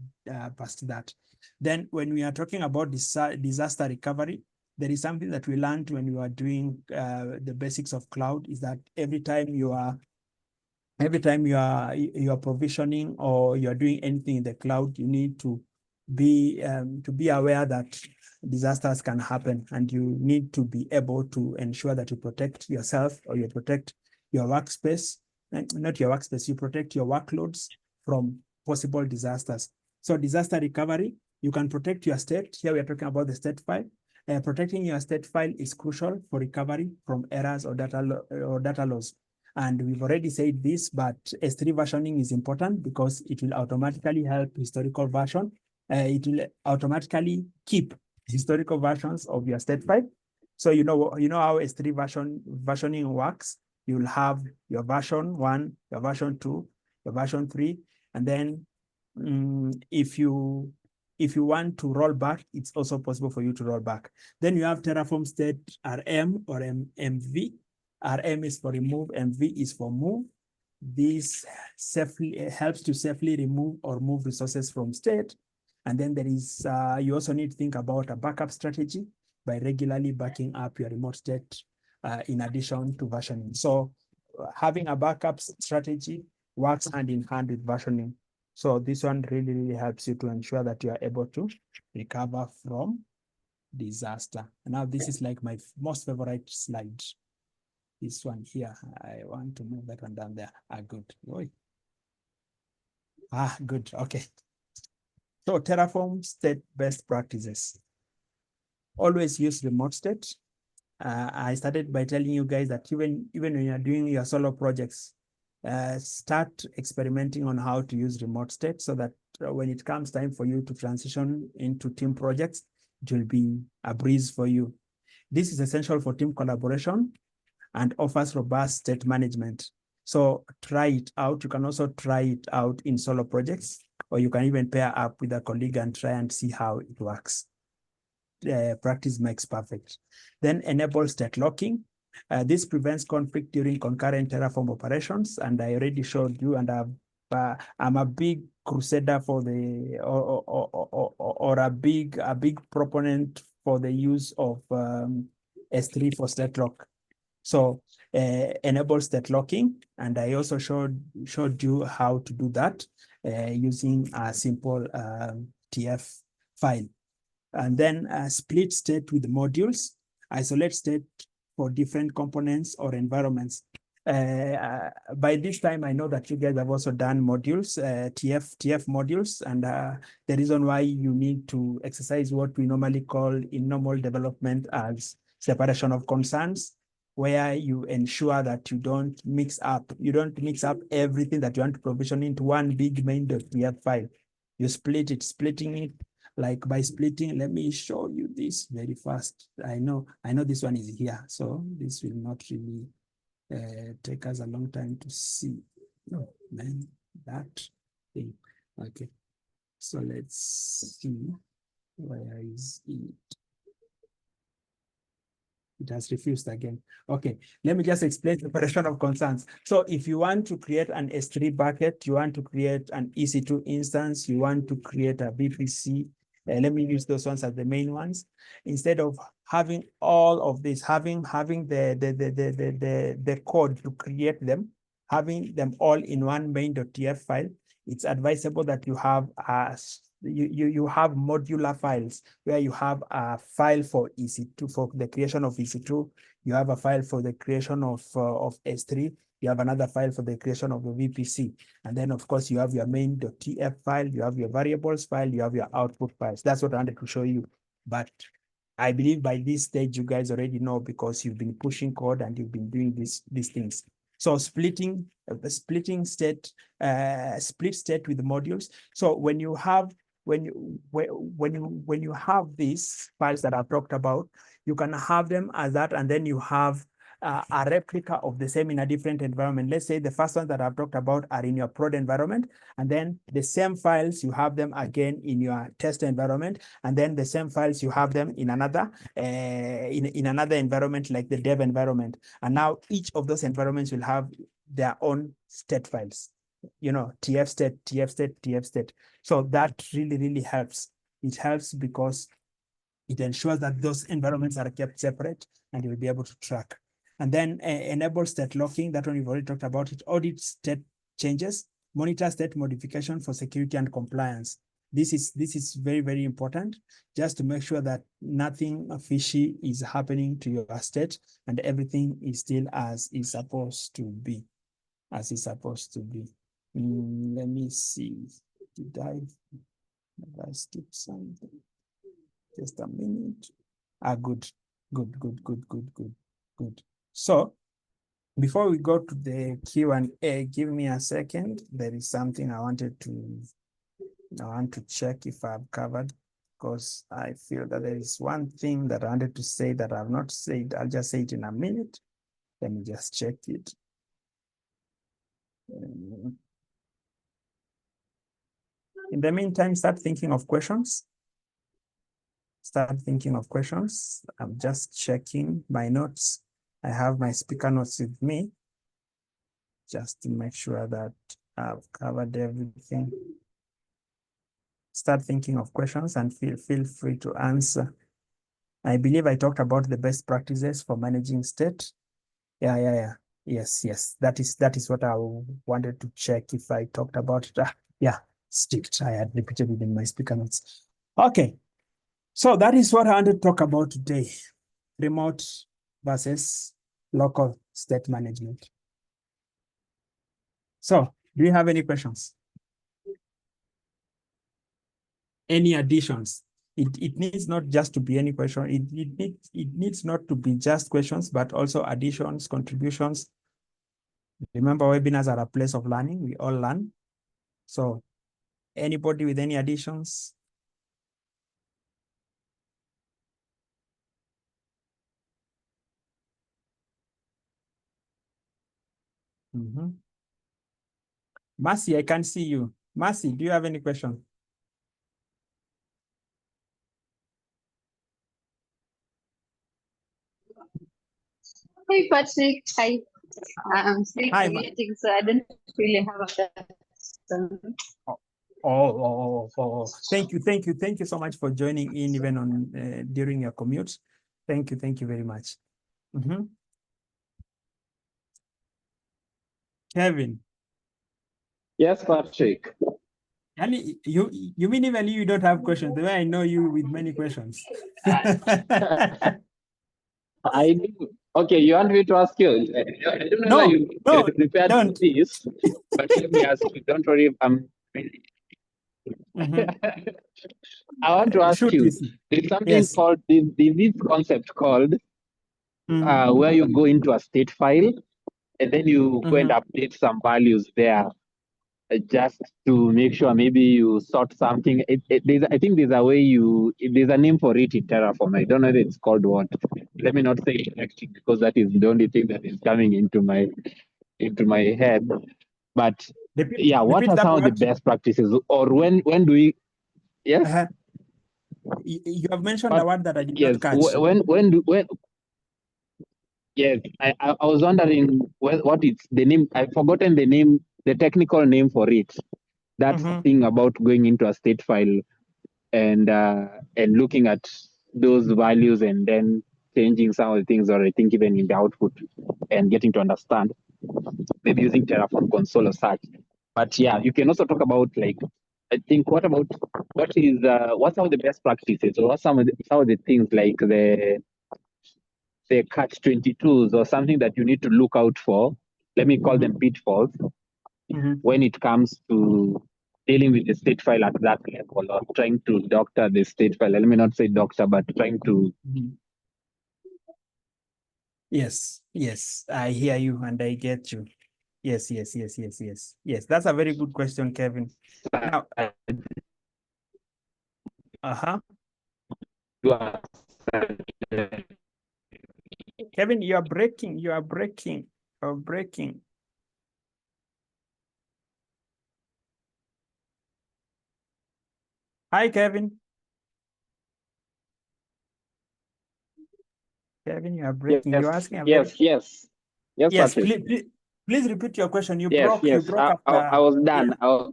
Then when we are talking about disaster recovery, there is something that we learned when we were doing the basics of cloud, is that every time you are provisioning or you are doing anything in the cloud, you need to be aware that disasters can happen, and you need to be able to ensure that you protect yourself or you protect your workspace, not your workspace, you protect your workloads from possible disasters. So disaster recovery, you can protect your state. Here we are talking about the state file. Protecting your state file is crucial for recovery from errors or data loss. And we've already said this, but S3 versioning is important because it will automatically help historical version. It will automatically keep historical versions of your state file. So you know how S3 versioning works. You'll have your version 1, your version 2, your version 3, and then if you want to roll back, it's also possible for you to roll back. Then you have Terraform state RM or MV. RM is for remove, MV is for move. This helps to safely remove or move resources from state. And then there is, you also need to think about a backup strategy by regularly backing up your remote state in addition to versioning. So having a backup strategy works hand in hand with versioning. So this one really helps you to ensure that you are able to recover from disaster. And now this is like my most favorite slide. This one here, I want to move that one down there. Good. Oy. Good. Okay. So Terraform state best practices. Always use remote state. I started by telling you guys that even when you're doing your solo projects, start experimenting on how to use remote state so that when it comes time for you to transition into team projects, it will be a breeze for you. This is essential for team collaboration and offers robust state management. So try it out. You can also try it out in solo projects, or you can even pair up with a colleague and try and see how it works. Practice makes perfect. Then enable state locking. This prevents conflict during concurrent Terraform operations, and I already showed you, and I'm a big crusader for the or a big proponent for the use of S3 for state lock. So enable state locking, and I also showed you how to do that using a simple TF file. And then split state with modules, isolate state for different components or environments. By this time, I know that you guys have also done modules, TF modules, and the reason why you need to exercise what we normally call in normal development as separation of concerns, where you ensure that you don't mix up everything that you want to provision into one big main.pf file. You split it, splitting it. Like by splitting, let me show you this very fast. I know this one is here, so this will not really take us a long time to see. Oh man, that thing. Okay, so let's see. Where is it? It has refused again. Okay, let me just explain separation of concerns. So if you want to create an S3 bucket, you want to create an EC2 instance, you want to create a VPC, let me use those ones as the main ones. Instead of having all of this, having the code to create them, having them all in one main.tf file, it's advisable that you have you have modular files where you have a file for EC2 for the creation of EC2. You have a file for the creation of S3. You have another file for the creation of the VPC. And then, of course, you have your main.tf file, you have your variables file, you have your output files. That's what I wanted to show you. But I believe by this stage, you guys already know because you've been pushing code and you've been doing these things. So splitting state, split state with modules. So when you have these files that I've talked about, you can have them as that, and then you have a replica of the same in a different environment. Let's say the first ones that I've talked about are in your prod environment, and then the same files, you have them again in your test environment, and then the same files, you have them in another in another environment like the dev environment. And now each of those environments will have their own state files, TF state, TF state, TF state. So that really helps. It helps because it ensures that those environments are kept separate and you'll be able to track. And then enable state locking, that one we've already talked about it. Audit state changes, monitor state modification for security and compliance. This is very important, just to make sure that nothing fishy is happening to your state and everything is still as is supposed to be. Let me see. Did I skip something? Just a minute. Good. So Before we go to the Q&A, give me a second. There is something I want to check if I've covered, because I feel that there is one thing that I wanted to say that I've not said. I'll just say it in a minute. Let me just check it. In the meantime, start thinking of questions. Start thinking of questions. I'm just checking my notes. I have my speaker notes with me, just to make sure that I've covered everything. Start thinking of questions and feel free to answer. I believe I talked about the best practices for managing state. Yeah. Yes. That is what I wanted to check if I talked about it. Yeah, sticked. I had repeated it in my speaker notes. Okay. So that is what I wanted to talk about today. Remote versus local state management. So do you have any questions? Any additions? It needs not just to be any question. It needs not to be just questions, but also additions, contributions. Remember, webinars are a place of learning. We all learn. So anybody with any additions? Mercy, I can't see you. Mercy, do you have any question? Hey, Patrick. Hi. I'm still creating, so I don't really have a question. Thank you so much for joining in even on during your commute. Thank you very much. Kevin. Yes, Patrick. And you mean even you don't have questions? The way I know you with many questions. I do. Okay, you want me to ask you? I don't know whether you prepared for this, but let me ask you. Don't worry, I'm ready. I want to ask you. There's something called this concept called where you go into a state file and then you go and update some values there. Just to make sure maybe you sort something. I think there's a way there's a name for it in Terraform. I don't know if it's called what. Let me not say it actually, because that is the only thing that is coming into my head. But what are some of the best practices? Or when do we? Yes. You have mentioned the word that I did not catch. Yes, I was wondering what it's the name. I've forgotten the name, the technical name for it. That thing about going into a state file and looking at those values and then changing some of the things, or I think even in the output, and getting to understand, maybe using Terraform console or such. But yeah, you can also talk about, like, I think what's some of the best practices, or what's some of the things, like the catch-22s or something that you need to look out for. Let me call them pitfalls when it comes to dealing with the state file at that level, or trying to doctor the state file. Let me not say doctor, but trying to. Yes, I hear you and I get you. Yes. That's a very good question, Kevin. Now, Kevin, you are breaking. Hi, Kevin. Kevin, you are breaking. Yes, You're asking a yes, please repeat your question. You broke after. I was done. I was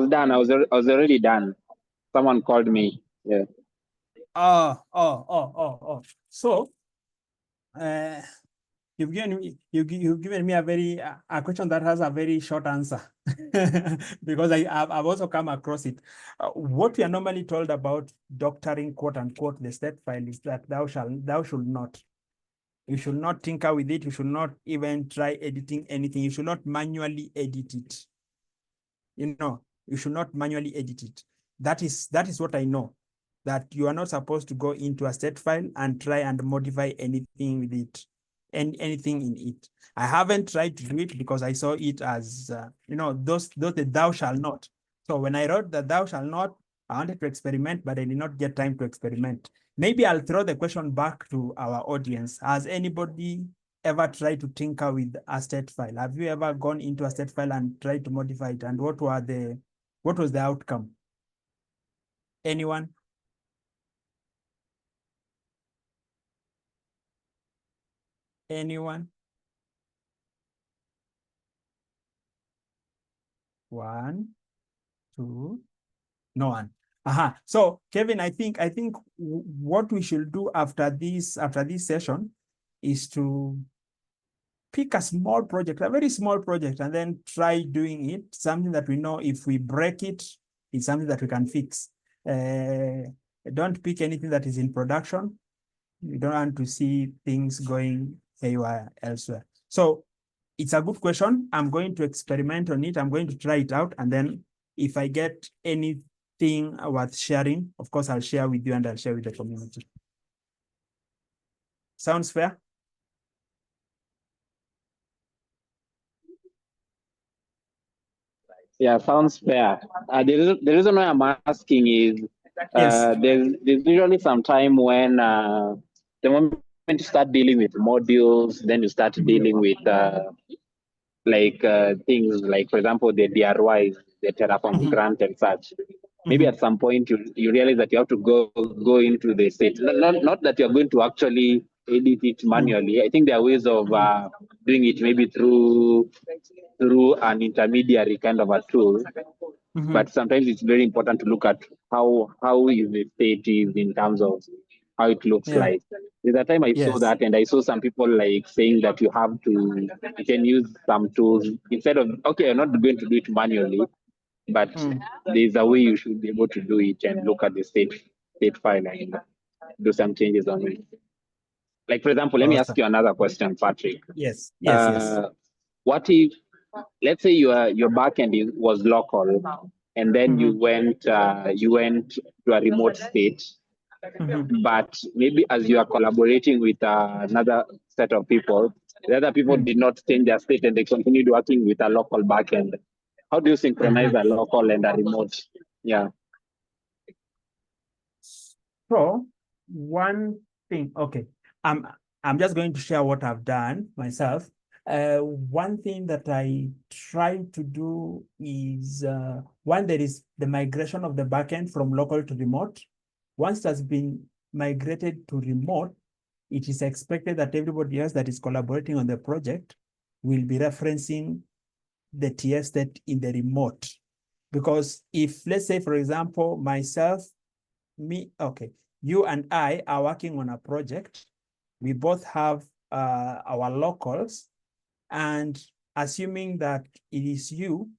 done. I was already done. Someone called me. Yeah. So, you've given me a question that has a very short answer because I've also come across it. What we are normally told about doctoring, quote unquote, the state file is that thou should not. You should not tinker with it. You should not even try editing anything. You should not manually edit it. You should not manually edit it. That is what I know, that you are not supposed to go into a state file and try and modify anything with it. anything in it. I haven't tried to do it because I saw it as, those the thou shall not. So when I wrote the thou shall not, I wanted to experiment, but I did not get time to experiment. Maybe I'll throw the question back to our audience. Has anybody ever tried to tinker with a state file? Have you ever gone into a state file and tried to modify it? And what was the outcome? Anyone? Anyone? One, two, no one. So Kevin, I think what we should do after this session is to pick a small project, a very small project, and then try doing it, something that we know if we break it, it's something that we can fix. Don't pick anything that is in production. You don't want to see things going haywire elsewhere. So it's a good question. I'm going to experiment on it. I'm going to try it out. And then if I get anything worth sharing, of course, I'll share with you and I'll share with the community. Sounds fair? Yeah, sounds fair. The reason why I'm asking is there's usually some time when the moment you start dealing with modules, then you start dealing with things like, for example, the DRYs, the Terraform grant and such. Maybe at some point you realize that you have to go into the state. Not that you're going to actually edit it manually. I think there are ways of doing it maybe through an intermediary kind of a tool. But sometimes it's very important to look at how is the state is in terms of how it looks like. There's a time I saw that, and I saw some people like saying that you can use some tools instead of, okay, I'm not going to do it manually, but there's a way you should be able to do it and look at the state file and do some changes on it. Like, for example, let me ask you another question, Patrick. Yes. What if, let's say your backend was local, and then you went to a remote state, but maybe as you are collaborating with another set of people, the other people did not change their state and they continued working with a local backend. How do you synchronize a local and a remote? Yeah. So one thing, okay, I'm just going to share what I've done myself. One thing that I try to do is one, there is the migration of the backend from local to remote. Once it has been migrated to remote, it is expected that everybody else that is collaborating on the project will be referencing the TF state in the remote. Because if, let's say, for example, you and I are working on a project, we both have our locals, and assuming that it is you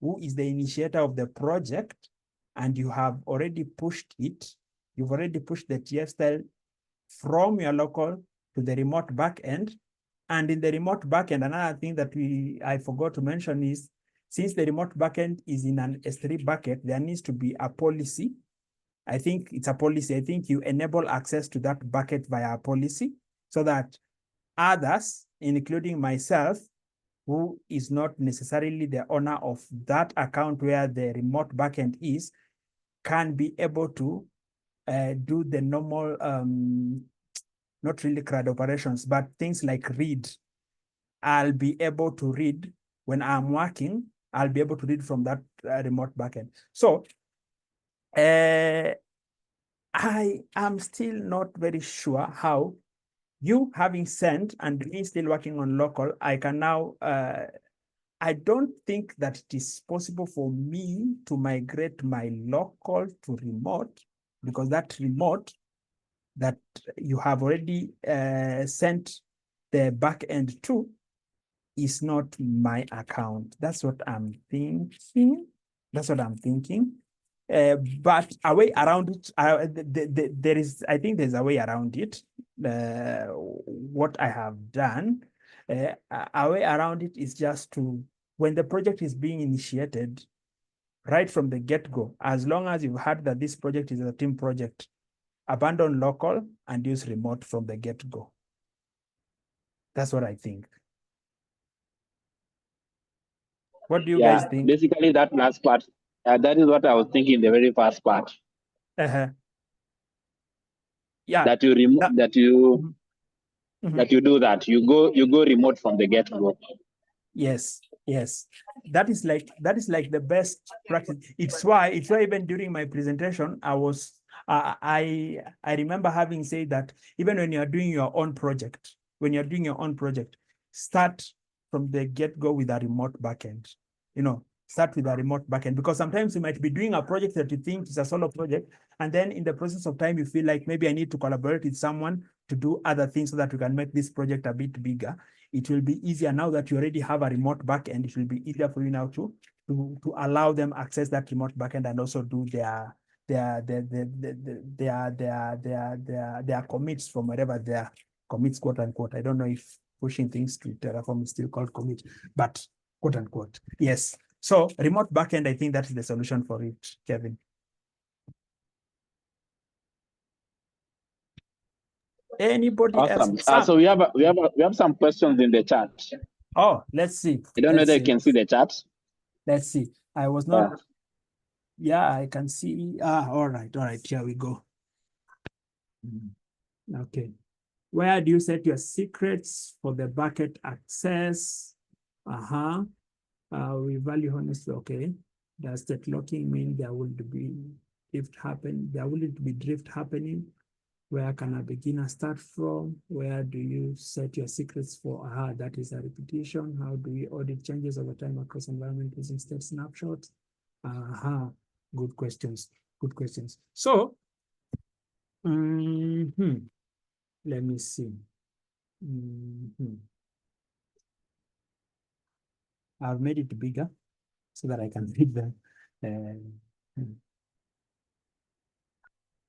who is the initiator of the project, and you have already pushed it, you've already pushed the TF style from your local to the remote backend. And in the remote backend, another thing that I forgot to mention is, since the remote backend is in an S3 bucket, there needs to be a policy. I think it's a policy. I think you enable access to that bucket via a policy so that others, including myself, who is not necessarily the owner of that account where the remote backend is, can be able to do the normal, not really CRUD operations, but things like read. I'll be able to read when I'm working. I'll be able to read from that remote backend. So I am still not very sure how, you having sent and me still working on local, I can now, I don't think that it is possible for me to migrate my local to remote, because that remote that you have already sent the backend to is not my account. That's what I'm thinking. But a way around it, I think there's a way around it. What I have done, a way around it is just to, when the project is being initiated, right from the get-go, as long as you've heard that this project is a team project, abandon local and use remote from the get-go. That's what I think. What do you Yeah, guys think? basically that last part, that is what I was thinking, the very first part. Yeah. That you remove, that you do that. You go remote from the get-go. Yes, yes. That is like the best practice. It's why even during my presentation, I remember having said that even when you're doing your own project, start from the get-go with a remote backend. Start with a remote backend, because sometimes you might be doing a project that you think is a solo project, and then in the process of time, you feel like maybe I need to collaborate with someone to do other things so that we can make this project a bit bigger. It will be easier now that you already have a remote backend. It will be easier for you now to allow them access that remote backend and also do their commits from wherever their commits, quote unquote. I don't know if pushing things to Terraform is still called commit, but quote unquote. Yes. So remote backend, I think that is the solution for it, Kevin. Anybody awesome. else? So we have some questions in the chat. Oh, let's see. I don't know whether you can see the chat. Let's see. I was not. Yeah, I can see. All right. Here we go. Okay. Where do you set your secrets for the bucket access? We value honesty. Okay. Does that locking mean there will be drift happen? There wouldn't be drift happening. Where can a beginner start from? Where do you set your secrets for? That is a repetition. How do we audit changes over time across environment using state snapshots? Good questions. So, let me see. I've made it bigger so that I can read them.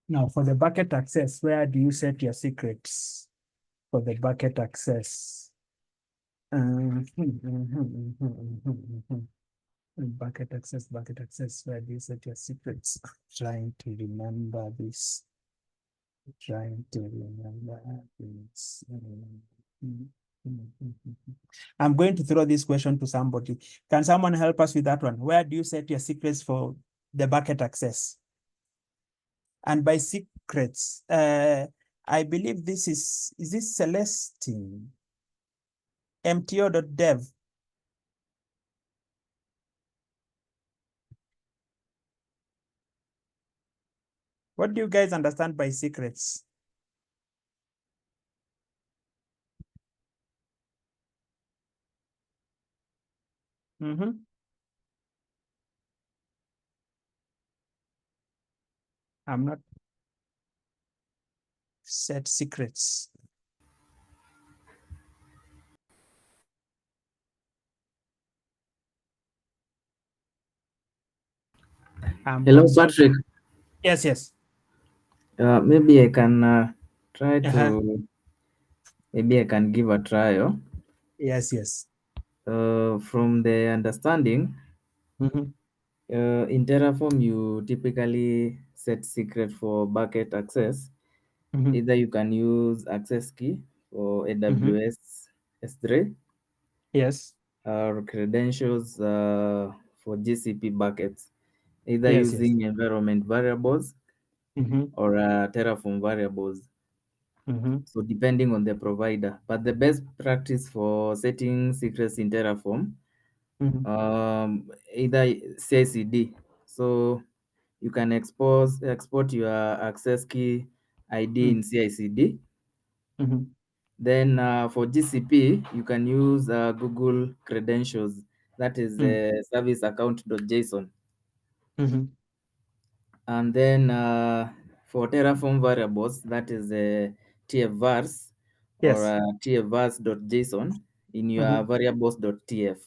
Now, for the bucket access, where do you set your secrets for the bucket access? Bucket access, where do you set your secrets? Trying to remember this. I'm going to throw this question to somebody. Can someone help us with that one? Where do you set your secrets for the bucket access? And by secrets, I believe this is this Celestine? mto.dev. What do you guys understand by secrets? I'm not set secrets. Hello, Patrick. Yes. Maybe I can try to. Maybe I can give a trial. Yes. From the understanding, in Terraform, you typically set secret for bucket access. Either you can use access key for AWS S3. Yes. Or credentials for GCP buckets, either using environment variables or Terraform variables. So depending on the provider, but the best practice for setting secrets in Terraform, either CI/CD. So you can export your access key ID in CI/CD. Then for GCP, you can use Google credentials. That is service account.json. And then for Terraform variables, that is tfvars or tfvars.json in your variables.tf.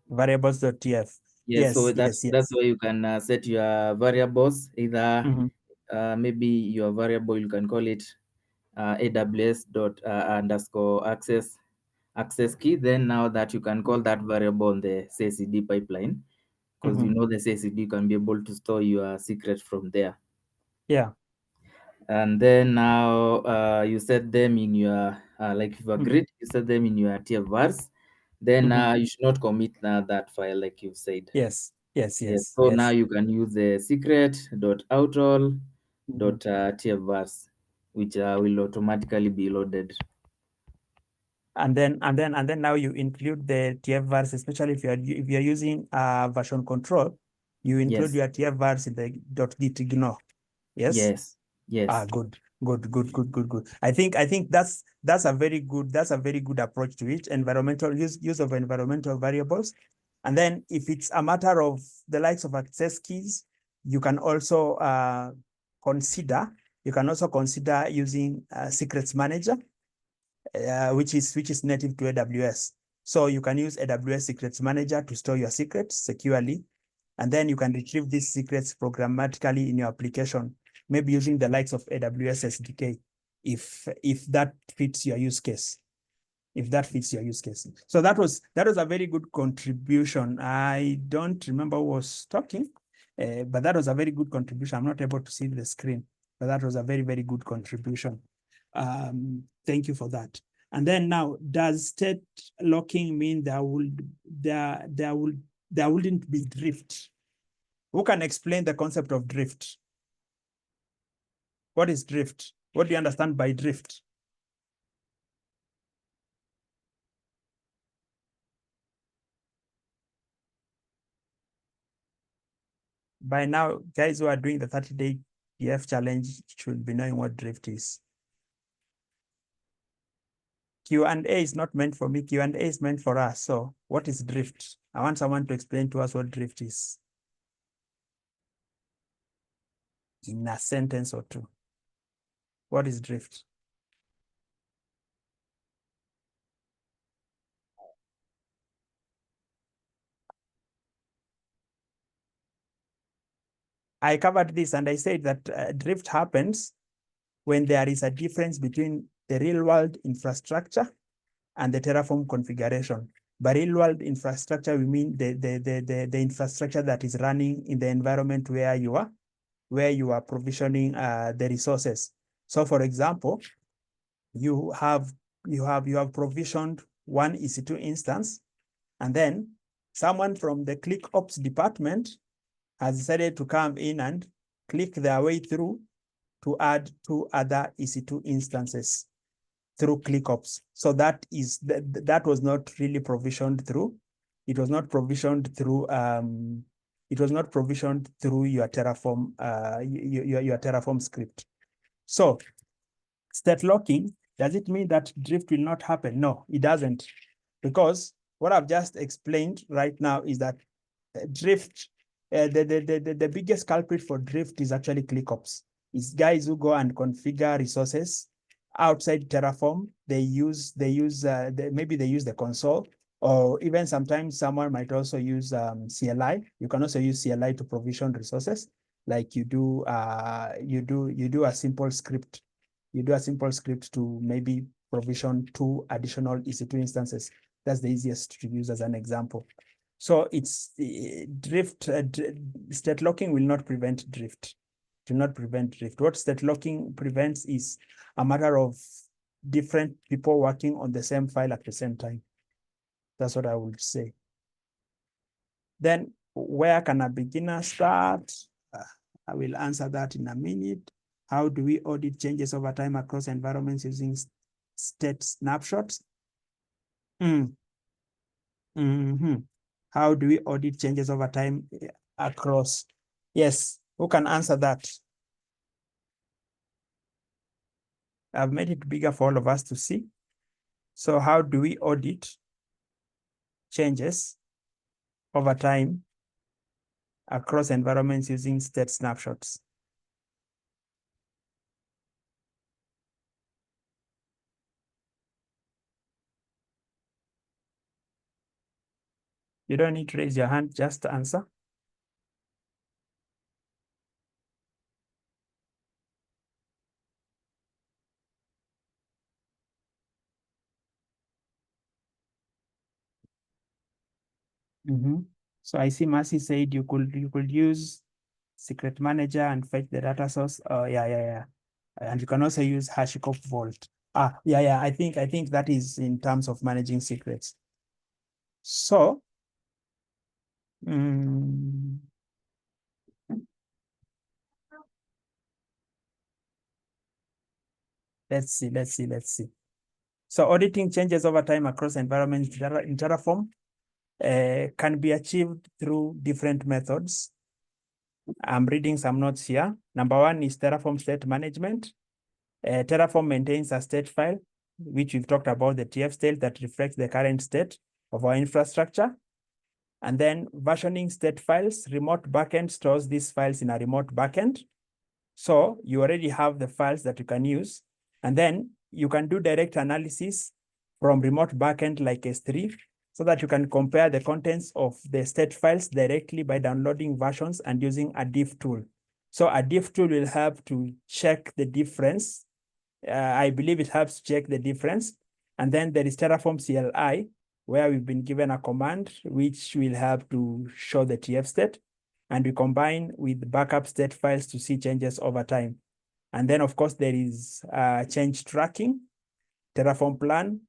Variables.tf. Yes, so that's where you can set your variables. Either maybe your variable, you can call it AWS _access key. Then now that you can call that variable on the CI/CD pipeline, because you know the CI/CD can be able to store your secret from there. Yeah. And then now you set them in your like if you agreed, you set them in your TFVars, then you should not commit that file like you said. Yes. So now you can use the secret.outall.tfvars, which will automatically be loaded. And then now you include the TFVars, especially if you're using version control, you include your TFVars in the .git ignore. Yes. Good. I think that's a very good approach to it. Environmental use of environmental variables. And then if it's a matter of the likes of access keys, you can also consider using secrets manager, which is native to AWS. So you can use AWS Secrets Manager to store your secrets securely. And then you can retrieve these secrets programmatically in your application, maybe using the likes of AWS SDK, if that fits your use case. So that was a very good contribution. I don't remember who was talking, but that was a very good contribution. I'm not able to see the screen, but that was a very, very good contribution. Thank you for that. And then now, does state locking mean there wouldn't be drift? Who can explain the concept of drift? What is drift? What do you understand by drift? By now, guys who are doing the 30-day TF challenge should be knowing what drift is. Q&A is not meant for me. Q&A is meant for us. So what is drift? I want someone to explain to us what drift is in a sentence or two. What is drift? I covered this and I said that drift happens when there is a difference between the real world infrastructure and the Terraform configuration. By real world infrastructure, we mean the infrastructure that is running in the environment where you are provisioning the resources. So for example, you have provisioned one EC2 instance, and then someone from the ClickOps department has decided to come in and click their way through to add 2 other EC2 instances through ClickOps. So that was not really provisioned through. It was not provisioned through your Terraform your Terraform script. So state locking, does it mean that drift will not happen? No, it doesn't, because what I've just explained right now is that drift, the biggest culprit for drift is actually ClickOps. It's guys who go and configure resources outside Terraform. Maybe they use the console, or even sometimes someone might also use CLI. You can also use CLI to provision resources, like you do a simple script. You do a simple script to maybe provision 2 additional EC2 instances. That's the easiest to use as an example. So it's drift. State locking will not prevent drift. Do not prevent drift. What state locking prevents is a matter of different people working on the same file at the same time. That's what I would say. Then where can a beginner start? I will answer that in a minute. How do we audit changes over time across environments using state snapshots? How do we audit changes over time across? Yes, who can answer that? I've made it bigger for all of us to see. So how do we audit changes over time across environments using state snapshots? You don't need to raise your hand, just answer. So I see Mercy said you could use Secret Manager and fetch the data source. Oh, yeah. And you can also use Hashicorp Vault. Yeah. I think that is in terms of managing secrets. So, let's see. So auditing changes over time across environments in Terraform can be achieved through different methods. I'm reading some notes here. Number one is Terraform state management. Terraform maintains a state file, which we've talked about, the TF state that reflects the current state of our infrastructure. And then versioning state files, remote backend stores these files in a remote backend. So you already have the files that you can use. And then you can do direct analysis from remote backend like S3 so that you can compare the contents of the state files directly by downloading versions and using a diff tool. So a diff tool will help to check the difference. I believe it helps check the difference. And then there is Terraform CLI, where we've been given a command which will help to show the TF state. And we combine with backup state files to see changes over time. And then, of course, there is change tracking, Terraform plan.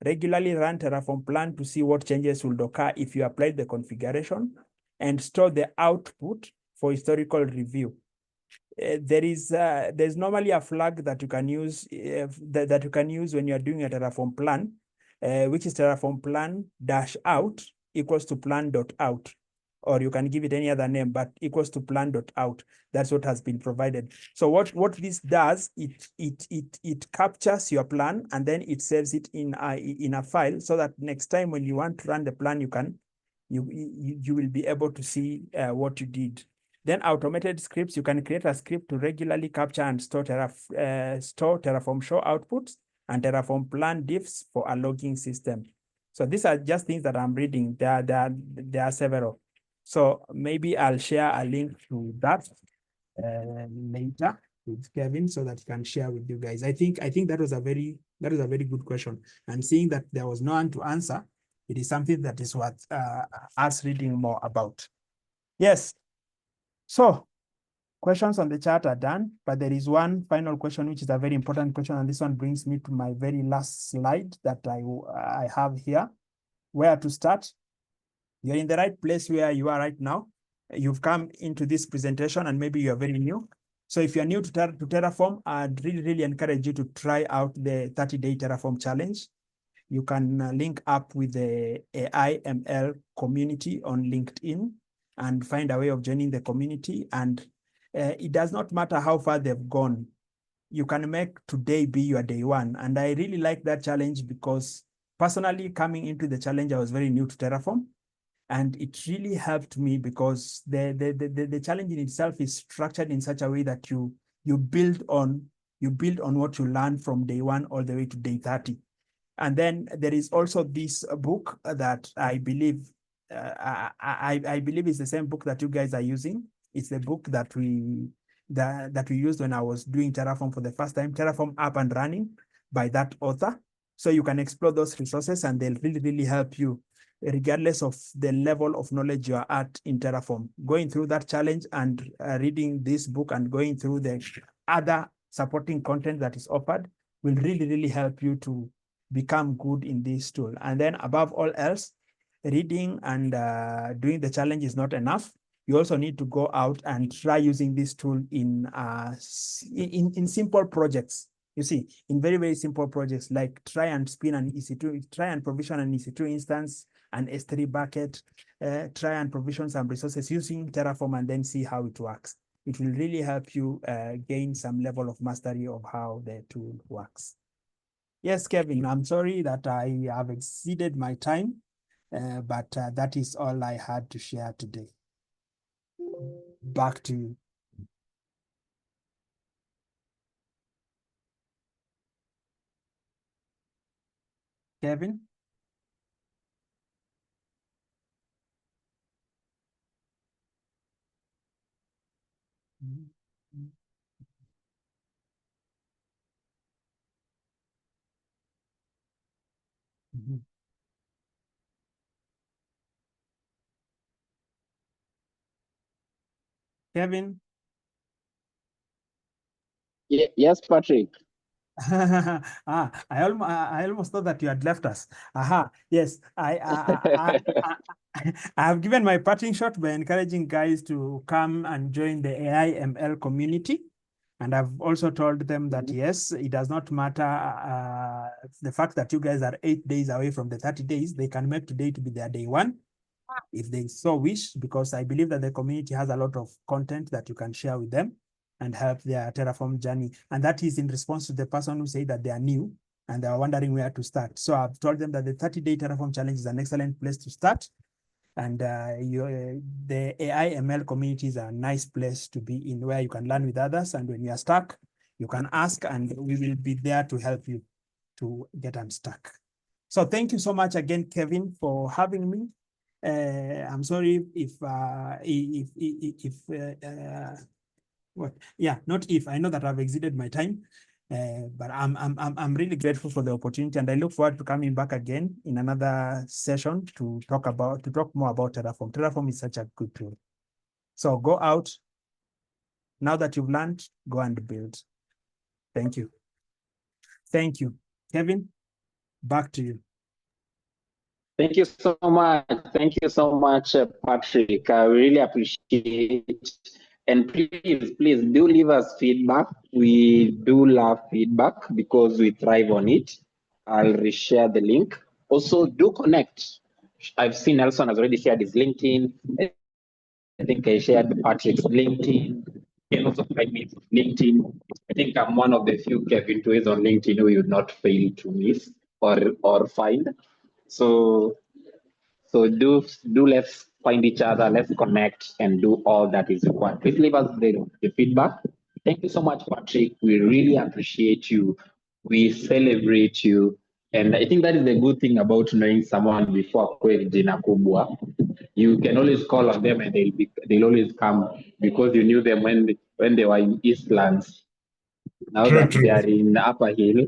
Regularly run Terraform plan to see what changes will occur if you apply the configuration, and store the output for historical review. There's normally a flag that you can use that you can use when you're doing a Terraform plan, which is Terraform plan -out equals to plan.out, or you can give it any other name, but equals to plan.out. That's what has been provided. So what this does, it captures your plan and then it saves it in a file, so that next time when you want to run the plan, you will be able to see what you did. Then automated scripts, you can create a script to regularly capture and store Terraform show outputs and Terraform plan diffs for a logging system. So these are just things that I'm reading. There are several. So maybe I'll share a link to that later with Kevin so that he can share with you guys. I think that was a very good question. And seeing that there was no one to answer, it is something that is worth us reading more about. Yes. So questions on the chat are done, but there is one final question, which is a very important question. And this one brings me to my very last slide that I have here. Where to start? You're in the right place where you are right now. You've come into this presentation and maybe you're very new. So if you're new to Terraform, I'd really encourage you to try out the 30-day Terraform challenge. You can link up with the AI/ML community on LinkedIn and find a way of joining the community. And it does not matter how far they've gone. You can make today be your day one. And I really like that challenge because personally, coming into the challenge, I was very new to Terraform. And it really helped me because the challenge in itself is structured in such a way that you build on what you learn from day one all the way to day 30. And then there is also this book that I believe I believe is the same book that you guys are using. It's the book that we used when I was doing Terraform for the first time, Terraform Up and Running by that author. So you can explore those resources and they'll really help you regardless of the level of knowledge you are at in Terraform. Going through that challenge and reading this book and going through the other supporting content that is offered will really help you to become good in this tool. And then above all else, reading and doing the challenge is not enough. You also need to go out and try using this tool in simple projects. You see, in very simple projects, like try and spin an EC2, try and provision an EC2 instance, an S3 bucket, try and provision some resources using Terraform and then see how it works. It will really help you gain some level of mastery of how the tool works. Yes, Kevin, I'm sorry that I have exceeded my time, but that is all I had to share today. Back to you. Kevin? Kevin? Yes, Patrick. I almost thought that you had left us. Aha, yes. I have given my parting shot by encouraging guys to come and join the AI ML community. And I've also told them that, yes, it does not matter the fact that you guys are 8 days away from the 30 days. They can make today to be their day one if they so wish, because I believe that the community has a lot of content that you can share with them and help their Terraform journey. And that is in response to the person who said that they are new and they are wondering where to start. So I've told them that the 30-day Terraform challenge is an excellent place to start. And the AI ML community is a nice place to be in, where you can learn with others. And when you are stuck, you can ask and we will be there to help you to get unstuck. So thank you so much again, Kevin, for having me. I'm sorry not if, I know that I've exceeded my time, but I'm really grateful for the opportunity, and I look forward to coming back again in another session to talk more about Terraform. Terraform is such a good tool. So go out. Now that you've learned, go and build. Thank you. Thank you. Kevin, back to you. Thank you so much. Thank you so much, Patrick. I really appreciate it. And please do leave us feedback. We do love feedback because we thrive on it. I'll reshare the link. Also, do connect. I've seen Nelson has already shared his LinkedIn. I think I shared Patrick's LinkedIn. You can also find me on LinkedIn. I think I'm one of the few Kevin Toys on LinkedIn who you would not fail to miss or find. So do let's find each other, let's connect and do all that is required. Please leave us the feedback. Thank you so much, Patrick. We really appreciate you. We celebrate you. And I think that is the good thing about knowing someone before jina kubwa. You can always call on them and they'll always come because you knew them when they were in Eastlands. Now that they are in Upper Hill,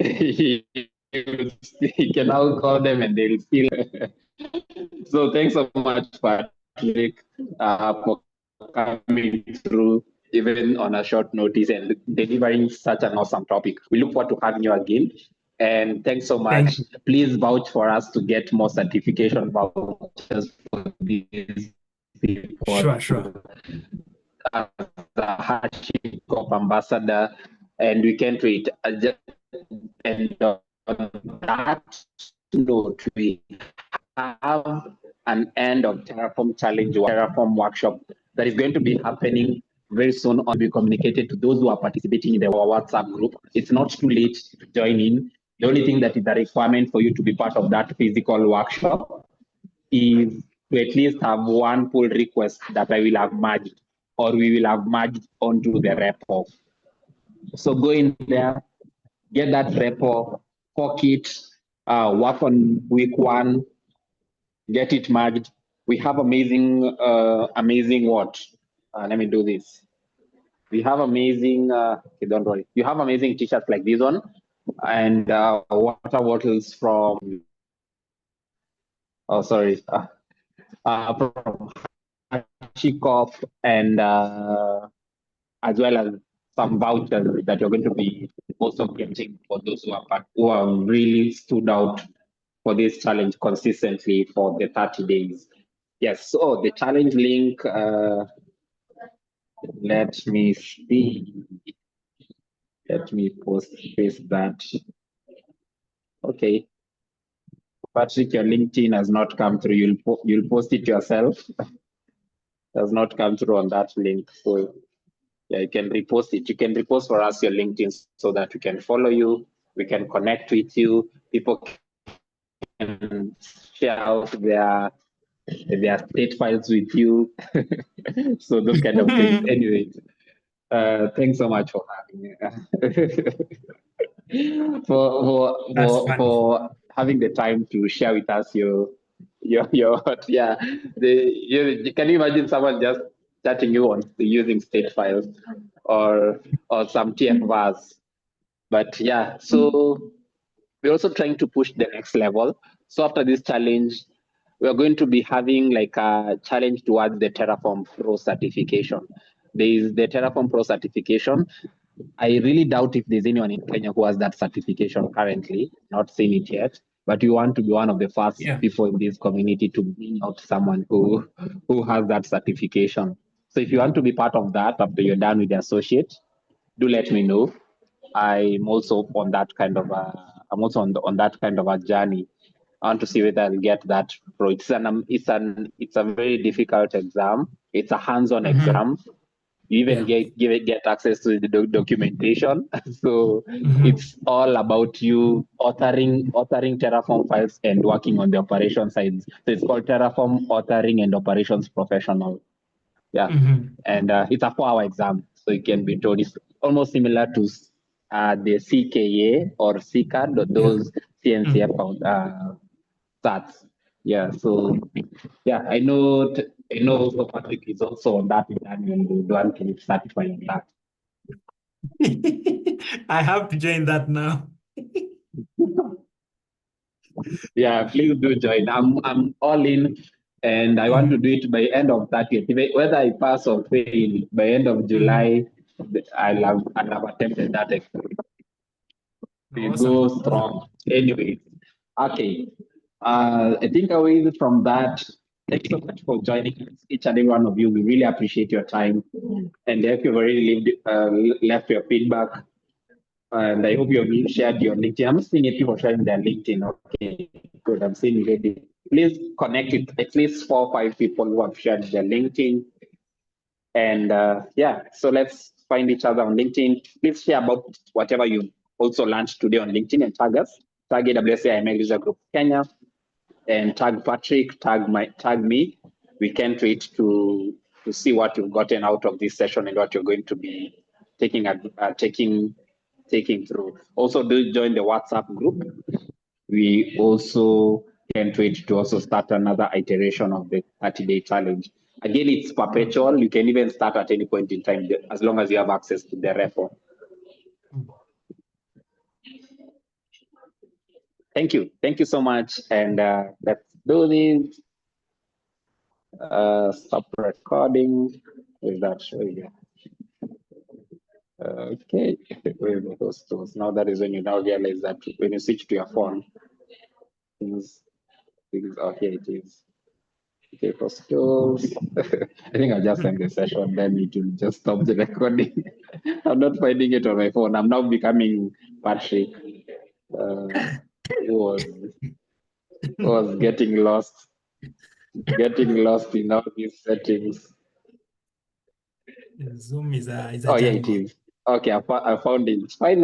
you can now call them and they'll still. So thanks so much, Patrick, for coming through even on a short notice and delivering such an awesome topic. We look forward to having you again. And thanks so much. Please vouch for us to get more certification vouchers for this report. Sure. As a Hashicorp ambassador, and we can't wait. And on that note, we have an end of Terraform challenge or Terraform workshop that is going to be happening very soon. On be communicated to those who are participating in our WhatsApp group. It's not too late to join in. The only thing that is a requirement for you to be part of that physical workshop is to at least have one pull request that I will have merged or we will have merged onto the repo. So go in there, get that repo, fork it, work on week one, get it merged. We have amazing what? Let me do this. We have amazing, okay, don't worry. You have amazing t-shirts like this one and water bottles from, from Hashicorp and as well as some vouchers that you're going to be also getting for those who have really stood out for this challenge consistently for the 30 days. Yes, so the challenge link, let me see. Let me paste that. Okay. Patrick, your LinkedIn has not come through. You'll post it yourself. Does not come through on that link. So yeah, you can repost it. You can repost for us your LinkedIn so that we can follow you. We can connect with you. People can share out their state files with you. So those kind of things. Anyway, thanks so much for having me. for having the time to share with us your can you imagine someone just chatting you on using state files or some TFVARs? But yeah, so we're also trying to push the next level. So after this challenge, we're going to be having like a challenge towards the Terraform Pro certification. There is the Terraform Pro certification. I really doubt if there's anyone in Kenya who has that certification currently, not seen it yet, but you want to be one of the first people in this community to bring out someone who has that certification. So if you want to be part of that after you're done with the associate, do let me know. I'm also on that kind of on that kind of a journey. I want to see whether I'll get that pro. It's a very difficult exam. It's a hands-on exam. You even get access to the documentation. So it's all about you authoring Terraform files and working on the operation side. So it's called Terraform Authoring and Operations Professional. Yeah, and it's a 4-hour exam, so it can be told it's almost similar to the CKA or CCAD, those CNCF stats. Yeah, so yeah, I know Patrick is also on that and Duan can certify on that. I have to join that now. Yeah, please do join. I'm all in, and I want to do it by end of 30th. Whether I pass or fail by end of July, I'll have attempted that exam. We go strong. Anyway, okay. I think away from that, thank you so much for joining us, each and every one of you. We really appreciate your time, and if you've already left your feedback, and I hope you've shared your LinkedIn. I'm seeing people sharing their LinkedIn. Okay, good. I'm seeing it. Please connect with at least 4 or 5 people who have shared their LinkedIn. And yeah, so let's find each other on LinkedIn. Please share about whatever you also learned today on LinkedIn and tag us. Tag AWS IML User Group Kenya, and tag Patrick, tag me. We can't wait to see what you've gotten out of this session and what you're going to be taking through. Also, do join the WhatsApp group. We also can't wait to also start another iteration of the 30-day challenge. Again, it's perpetual. You can even start at any point in time as long as you have access to the repo. Thank you. Thank you so much. And let's do this. Stop recording. Is that showing you? Okay. Where the host was. Now that is when you now realize that when you switch to your phone, things oh, here it is. Okay, for skills. I think I'll just end the session, then it will just stop the recording. I'm not finding it on my phone. I'm now becoming Patrick. Who was getting lost in all these settings. Zoom is a oh, yeah, it is. Okay, I found it. Finally.